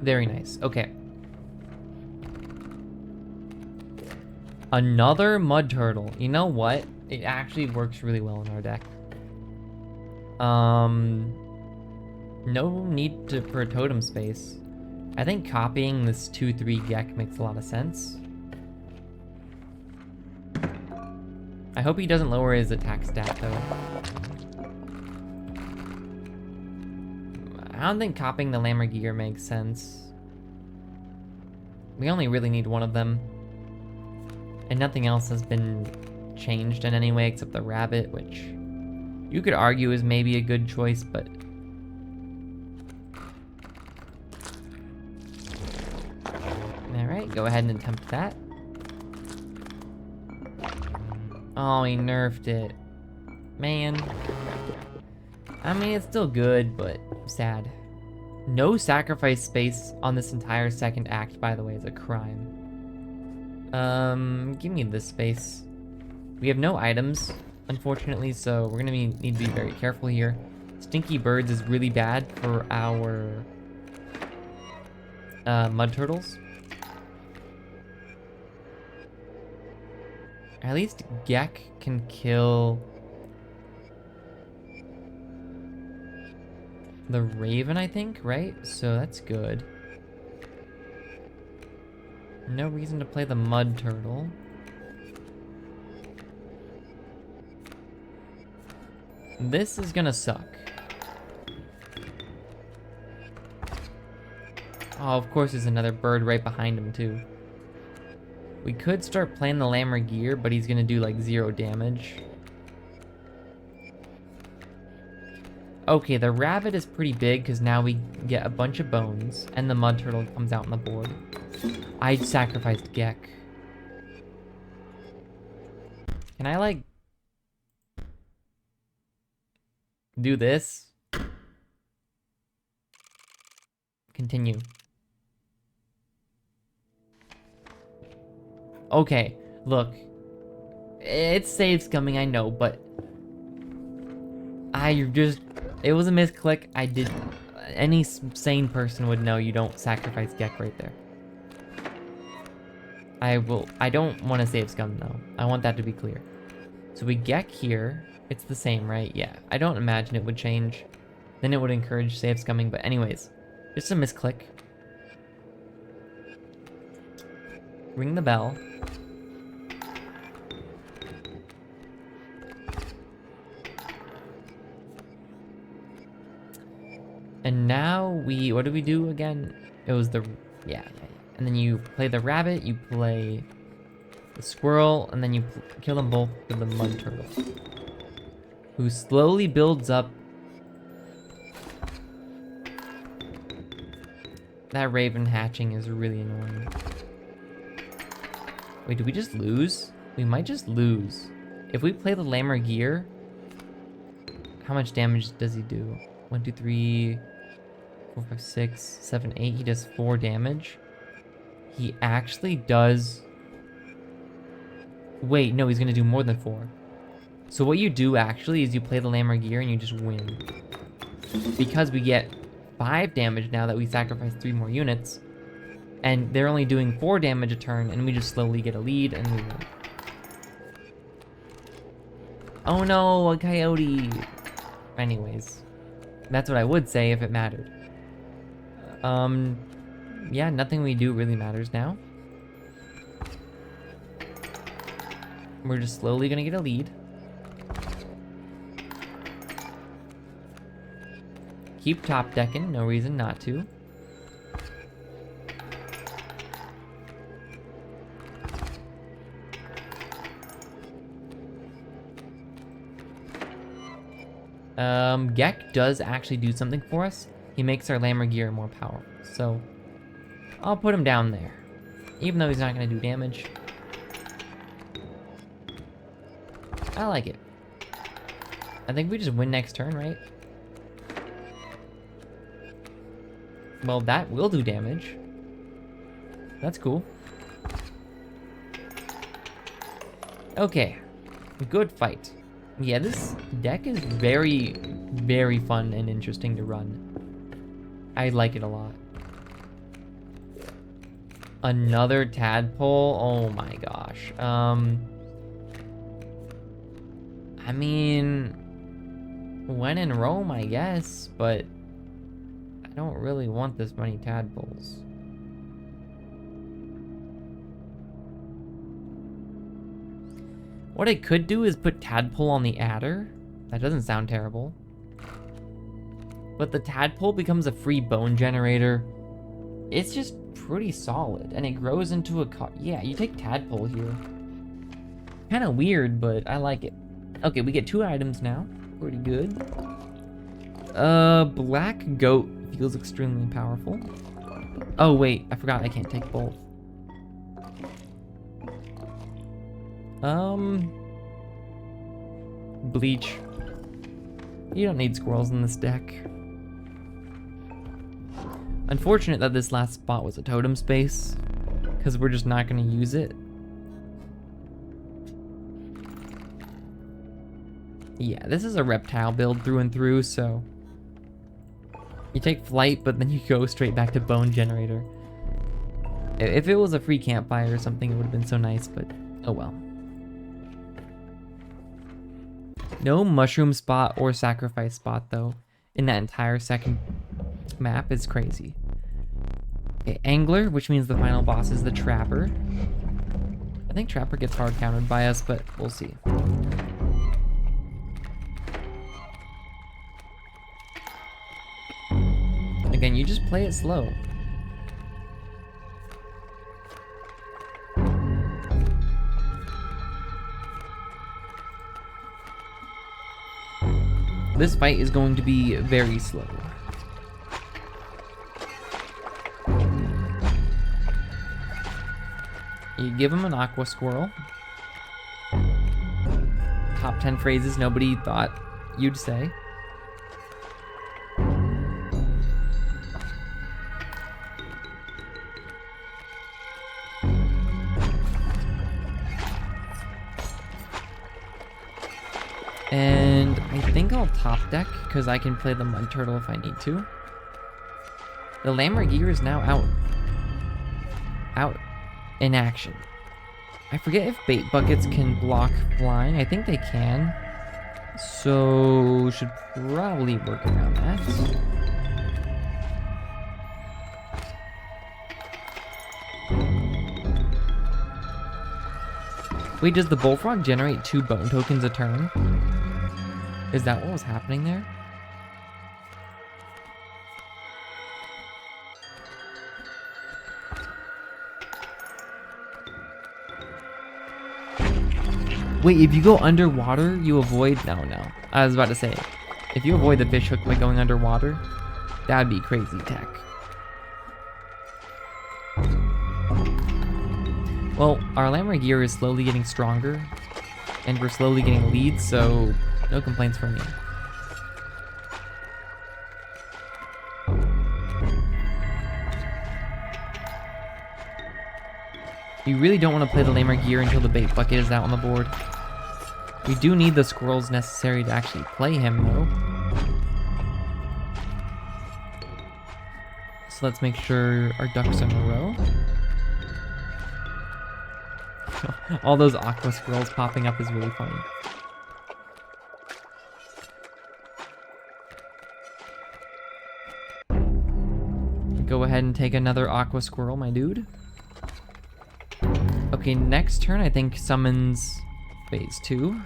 Very nice. Okay. Another Mud Turtle. You know what? It actually works really well in our deck. No need for a totem space. I think copying this 2/3 Gek makes a lot of sense. I hope he doesn't lower his attack stat though. I don't think copying the Lammer Gear makes sense. We only really need one of them. And nothing else has been changed in any way except the rabbit, which you could argue is maybe a good choice, but alright, go ahead and attempt that. Oh, he nerfed it. Man. I mean, it's still good, but sad. No sacrifice space on this entire second act, by the way, is a crime. Give me this space. We have no items, unfortunately, so we're gonna need to be very careful here. Stinky Birds is really bad for our Mud Turtles. At least Gek can kill the Raven, I think, right? So that's good. No reason to play the Mud Turtle. This is gonna suck. Oh, of course there's another bird right behind him too. We could start playing the Lammer Gear, but he's gonna do like 0 damage. Okay, the rabbit is pretty big because now we get a bunch of bones and the Mud Turtle comes out on the board. I sacrificed Gek. Can I like do this? Continue. Okay, look. It's saves coming, I know, but it was a misclick. Any sane person would know you don't sacrifice Gek right there. I don't want to save scum though. I want that to be clear. So we Gek here. It's the same, right? Yeah. I don't imagine it would change. Then it would encourage save scumming, but anyways. Just a misclick. Ring the bell. And now what do we do again? It was yeah. And then you play the rabbit, you play the squirrel, and then you kill them both with the Mud Turtle, who slowly builds up. That Raven hatching is really annoying. Wait, did we just lose? We might just lose. If we play the Lammer Gear, how much damage does he do? 1, 2, 3, 4, 5, 6, 7, 8. He does 4 damage. He actually does... Wait, no, he's gonna do more than 4. So what you do actually is you play the Lammer Gear and you just win. Because we get 5 damage now that we sacrifice 3 more units. And they're only doing 4 damage a turn, and we just slowly get a lead and we win. Oh no, a coyote! Anyways. That's what I would say if it mattered. Yeah, nothing we do really matters now. We're just slowly gonna get a lead. Keep top decking, no reason not to. Gek does actually do something for us. he makes our Lammergier more powerful. So I'll put him down there, even though he's not going to do damage. I like it. I think we just win next turn, right? Well, that will do damage. That's cool. Okay. Good fight. Yeah, this deck is very, very fun and interesting to run. I like it a lot. Another tadpole? Oh my gosh. I mean, when in Rome, I guess, but I don't really want this many tadpoles. What I could do is put tadpole on the adder. That doesn't sound terrible. But the tadpole becomes a free bone generator. It's just pretty solid, and it grows into a car. Yeah, you take tadpole here. Kind of weird, but I like it. Okay, we get 2 items now. Pretty good. Black goat feels extremely powerful. Oh wait, I forgot I can't take both. Bleach. You don't need squirrels in this deck. Unfortunate that this last spot was a totem space, because we're just not going to use it. Yeah, this is a reptile build through and through, so you take flight, but then you go straight back to bone generator. If it was a free campfire or something, it would have been so nice, but oh well. No mushroom spot or sacrifice spot, though, in that entire second map is crazy. Okay, Angler, which means the final boss is the Trapper. I think Trapper gets hard countered by us, but we'll see. Again, you just play it slow. This fight is going to be very slow. You give him an aqua squirrel. Top 10 phrases nobody thought you'd say. And I think I'll top deck, because I can play the Mud Turtle if I need to. The Lammergier is now out. Out. In action. I forget if bait buckets can block flying. I think they can. So, should probably work around that. Wait, does the Bullfrog generate 2 bone tokens a turn? Is that what was happening there? Wait, if you go underwater, you avoid... No. I was about to say, if you avoid the fish hook by going underwater, that'd be crazy tech. Well, our Lammergier is slowly getting stronger, and we're slowly getting leads, so no complaints from me. You really don't want to play the Lammergier until the bait bucket is out on the board. We do need the squirrels necessary to actually play him, though. So let's make sure our ducks are in a row. All those aqua squirrels popping up is really funny. Go ahead and take another aqua squirrel, my dude. Okay, next turn I think summons phase 2.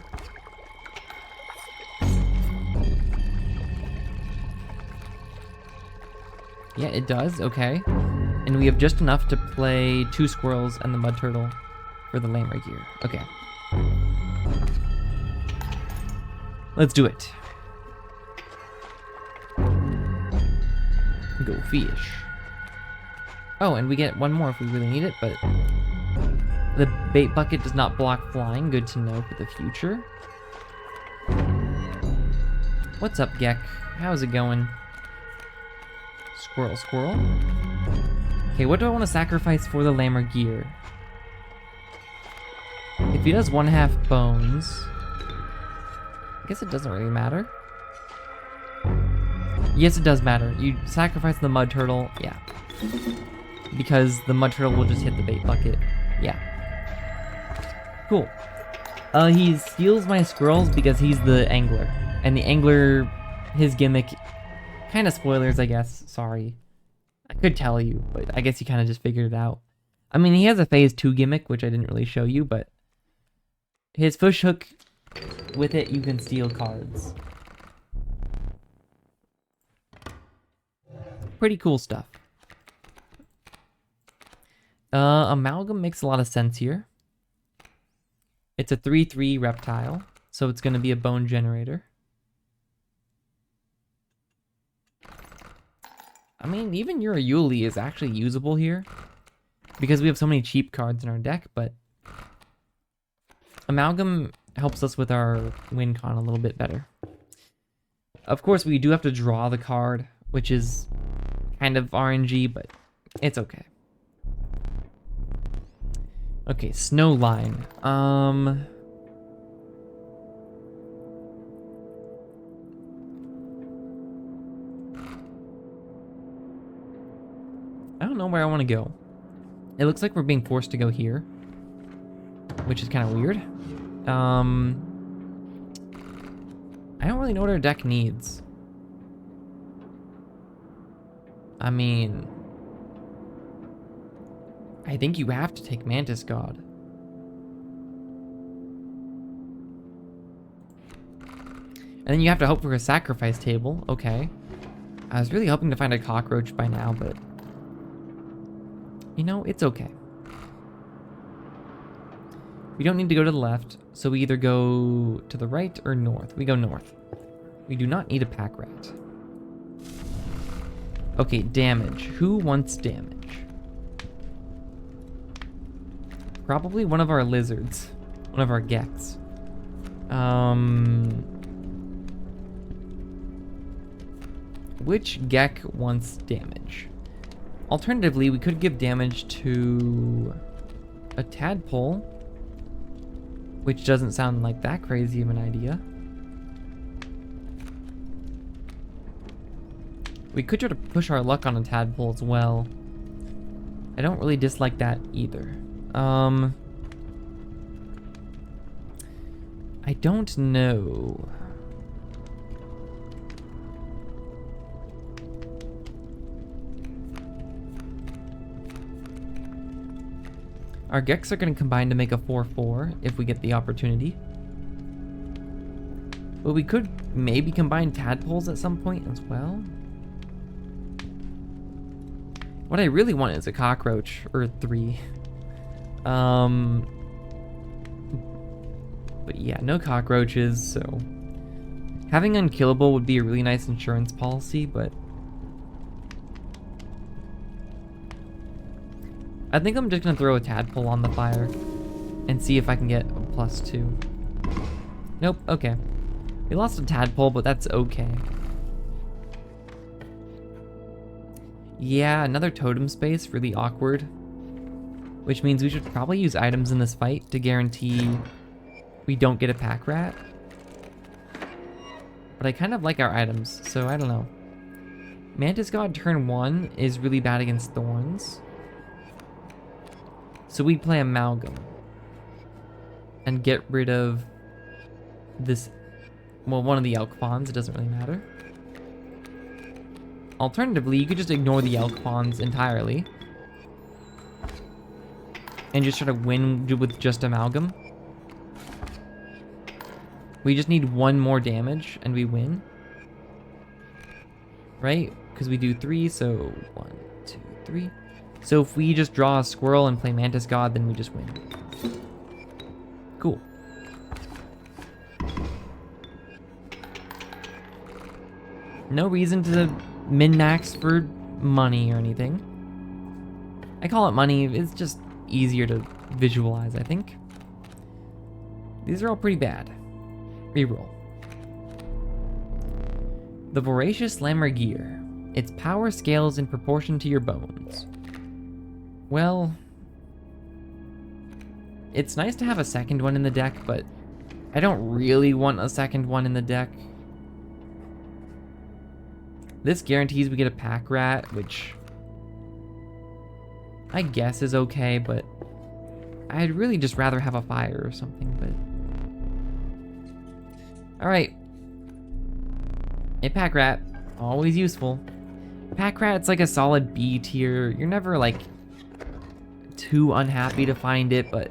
Yeah, it does, okay. And we have just enough to play 2 squirrels and the Mud Turtle for the Lammergier. Okay. Let's do it. Go fish. Oh, and we get one more if we really need it, but the bait bucket does not block flying. Good to know for the future. What's up, Gek? How's it going? Squirrel, squirrel. Okay, what do I want to sacrifice for the lammer gear? If he does 1/2 bones, I guess it doesn't really matter. Yes, it does matter. You sacrifice the mud turtle, yeah. Because the mud turtle will just hit the bait bucket. Yeah. Cool. He steals my squirrels because he's the angler. And the angler, his gimmick, kind of spoilers, I guess. Sorry. I could tell you, but I guess you kind of just figured it out. I mean, he has a phase 2 gimmick, which I didn't really show you, but his fish hook, with it, you can steal cards. Pretty cool stuff. Amalgam makes a lot of sense here. It's a 3/3 reptile, so it's going to be a bone generator. I mean, even your Yuli is actually usable here because we have so many cheap cards in our deck, but Amalgam helps us with our win con a little bit better. Of course, we do have to draw the card, which is kind of RNG, but it's okay. Okay, Snowline. I don't know where I want to go. It looks like we're being forced to go here, which is kind of weird. I don't really know what our deck needs. I mean, I think you have to take Mantis God. And then you have to hope for a sacrifice table. Okay. I was really hoping to find a cockroach by now, but you know, it's okay. We don't need to go to the left, so we either go to the right or north. We go north. We do not need a pack rat. Okay, damage. Who wants damage? Probably one of our lizards. One of our gecks. Which gek wants damage? Alternatively, we could give damage to a tadpole, which doesn't sound like that crazy of an idea. We could try to push our luck on a tadpole as well. I don't really dislike that either. I don't know. Our Geks are going to combine to make a 4/4 if we get the opportunity. But we could maybe combine tadpoles at some point as well. What I really want is a cockroach, or 3. But yeah, no cockroaches, so having unkillable would be a really nice insurance policy, but I think I'm just gonna throw a tadpole on the fire and see if I can get a +2. Nope, okay. We lost a tadpole, but that's okay. Yeah, another totem space, really awkward. Which means we should probably use items in this fight to guarantee we don't get a pack rat. But I kind of like our items, so I don't know. Mantis God turn 1 is really bad against thorns. So we play Amalgam. And get rid of this, well, one of the elk pawns, it doesn't really matter. Alternatively, you could just ignore the elk pawns entirely. And just try to win with just Amalgam. We just need 1 more damage and we win. Right? Because we do 3, so 1, 2, 3. So if we just draw a squirrel and play Mantis God, then we just win. Cool. No reason to min-max for money or anything. I call it money, it's just easier to visualize, I think. These are all pretty bad. Reroll. The Voracious Lammergier. Its power scales in proportion to your bones. Well, it's nice to have a second one in the deck, but I don't really want a second one in the deck. This guarantees we get a pack rat, which I guess is okay, but I'd really just rather have a fire or something, but... Alright. A pack rat. Always useful. Pack rat's like a solid B tier. You're never like too unhappy to find it, but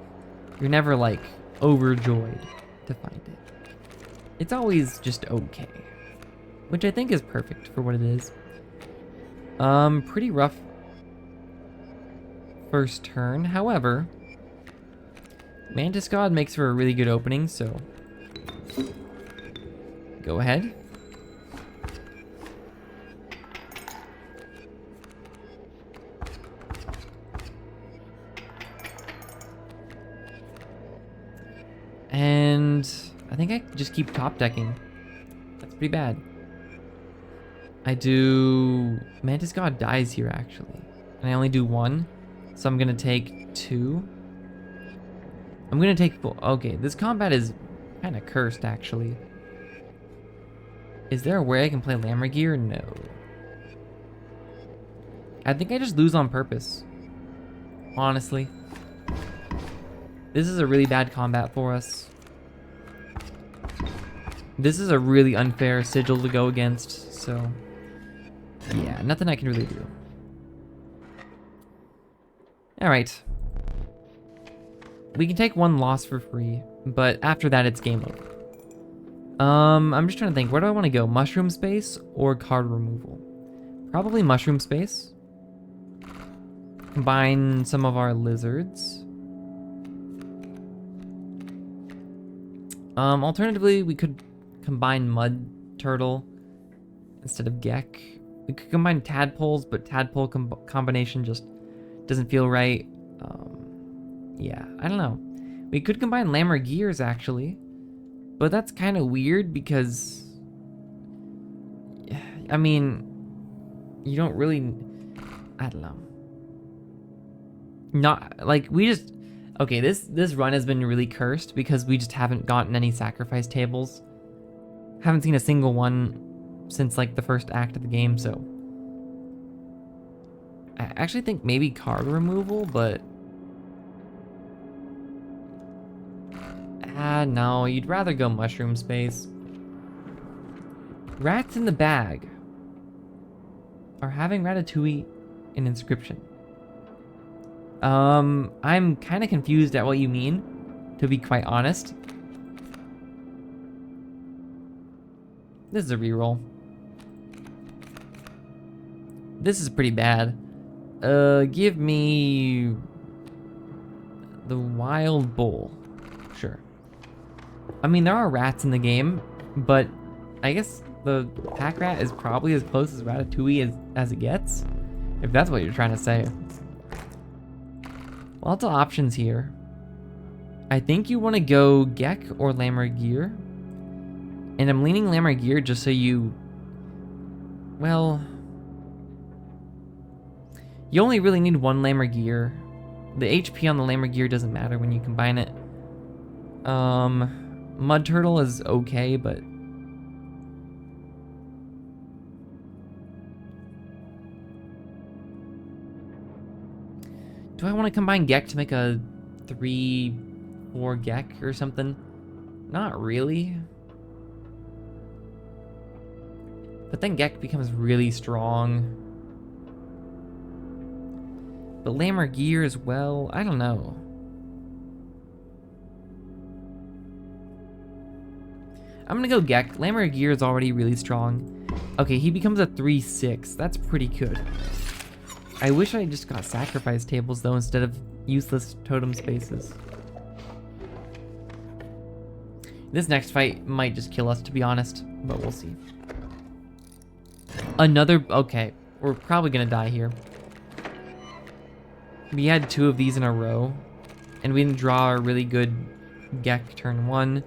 you're never like overjoyed to find it. It's always just okay, which I think is perfect for what it is. Pretty rough first turn. However, Mantis God makes for a really good opening, so go ahead. And I think I just keep top decking. That's pretty bad. I do... Mantis God dies here, actually. And I only do one. So I'm going to take 2. I'm going to take... Okay, this combat is kind of cursed, actually. Is there a way I can play Lammergier? No. I think I just lose on purpose. Honestly. This is a really bad combat for us. This is a really unfair sigil to go against, so... Yeah, nothing I can really do. Alright. We can take 1 loss for free, but after that it's game over. I'm just trying to think, where do I want to go? Mushroom space or card removal? Probably mushroom space. Combine some of our lizards. Alternatively, we could combine mud turtle instead of Gek. We could combine tadpoles, but tadpole combination just doesn't feel right. Yeah, I don't know. We could combine Lammergiers actually, but that's kind of weird because, I mean, you don't really, I don't know. Not like we just. Okay, this run has been really cursed because we just haven't gotten any sacrifice tables. Haven't seen a single one since like the first act of the game, so I actually think maybe card removal, but no, you'd rather go mushroom space. Rats in the bag are having Ratatouille in Inscryption. I'm kind of confused at what you mean, to be quite honest. This is a reroll. This is pretty bad. Give me the wild bull. Sure. I mean, there are rats in the game, but I guess the pack rat is probably as close as Ratatouille as it gets, if that's what you're trying to say. Lots of options here. I think you want to go Gek or Lammergier. And I'm leaning Lammergier just so you... Well... You only really need 1 Lammergier. The HP on the Lammergier doesn't matter when you combine it. Mud Turtle is okay, but... Do I want to combine Gek to make a 3-4 Gek or something? Not really. But then Gek becomes really strong. But Lammergier as well, I don't know. I'm gonna go Gek. Lammergier is already really strong. Okay, he becomes a 3-6. That's pretty good. I wish I just got sacrifice tables though instead of useless totem spaces. This next fight might just kill us, to be honest, but we'll see. Another, okay. We're probably gonna die here. We had 2 of these in a row, and we didn't draw a really good Gek turn 1.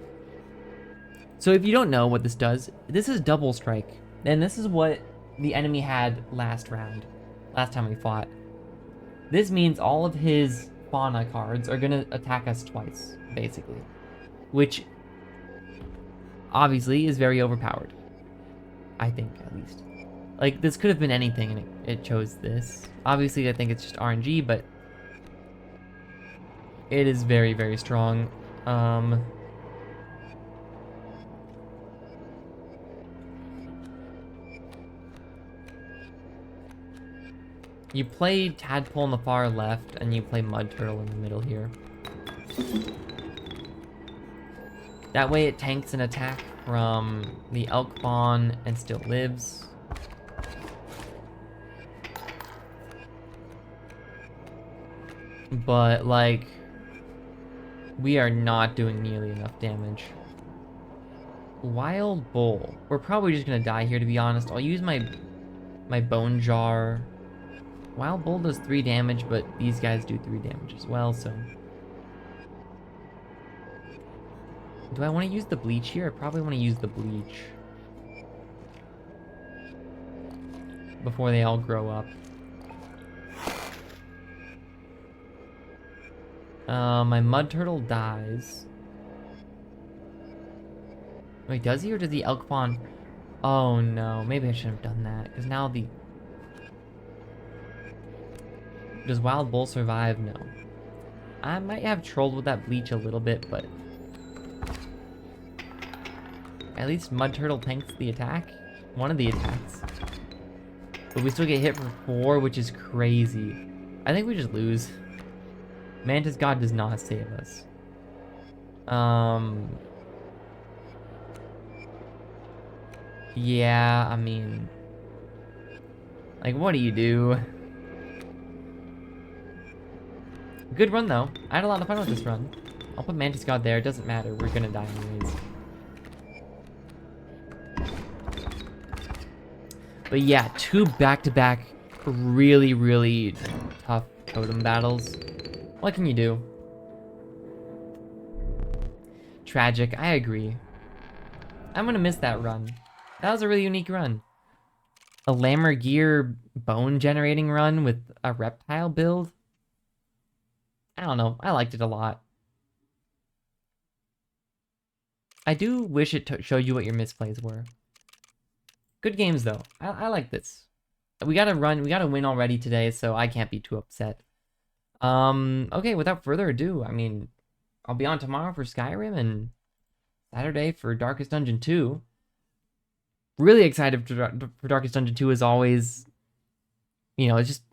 So if you don't know what this does, this is double strike. And this is what the enemy had last round, last time we fought. This means all of his fauna cards are gonna attack us twice, basically. Which, obviously, is very overpowered. I think, at least. Like, this could have been anything, and it chose this. Obviously, I think it's just RNG, but it is very, very strong. You play Tadpole on the far left, and you play Mud Turtle in the middle here. That way it tanks an attack from the Elk Fawn and still lives. But, like, we are not doing nearly enough damage. Wild Bull. We're probably just gonna die here, to be honest. I'll use my Bone Jar. Wild Bull does 3 damage, but these guys do 3 damage as well, so... Do I want to use the Bleach here? I probably want to use the Bleach. Before they all grow up. My Mud Turtle dies. Wait, does he or does the Elk Fawn? Oh no, maybe I shouldn't have done that, because now the... Does Wild Bull survive? No. I might have trolled with that Bleach a little bit, but... At least Mud Turtle tanks the attack. One of the attacks. But we still get hit for 4, which is crazy. I think we just lose. Mantis God does not save us. Yeah, I mean... Like, what do you do? Good run, though. I had a lot of fun with this run. I'll put Mantis God there. It doesn't matter. We're gonna die anyways. But yeah, 2 back-to-back really, really tough totem battles. What can you do? Tragic. I agree. I'm gonna miss that run. That was a really unique run. A Lammergear bone generating run with a reptile build. I don't know. I liked it a lot. I do wish it showed you what your misplays were. Good games, though. I like this. We gotta win already today, so I can't be too upset. Okay, without further ado, I mean, I'll be on tomorrow for Skyrim and Saturday for Darkest Dungeon 2. Really excited for Darkest Dungeon 2 as always. You know, it's just...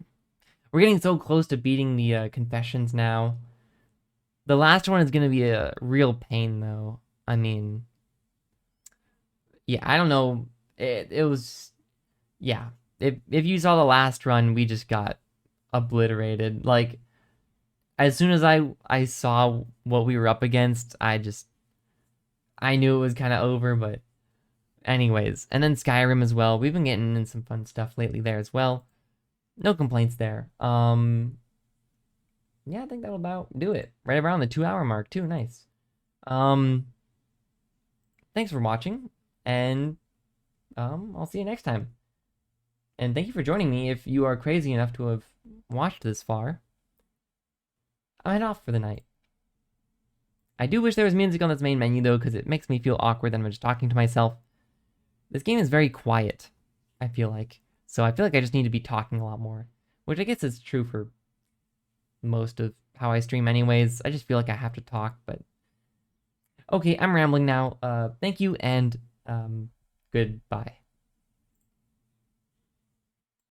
We're getting so close to beating the Confessions now. The last one is going to be a real pain, though. I mean... Yeah, I don't know. It was... Yeah. If you saw the last run, we just got obliterated. Like, as soon as I saw what we were up against, I knew it was kind of over, but... Anyways. And then Skyrim as well. We've been getting in some fun stuff lately there as well. No complaints there. Yeah, I think that'll about do it. Right around the 2-hour mark, too. Nice. Thanks for watching, and I'll see you next time. And thank you for joining me if you are crazy enough to have watched this far. I'm heading off for the night. I do wish there was music on this main menu, though, because it makes me feel awkward that I'm just talking to myself. This game is very quiet, I feel like. So I feel like I just need to be talking a lot more, which I guess is true for most of how I stream anyways. I just feel like I have to talk, but... Okay, I'm rambling now. Thank you, and goodbye.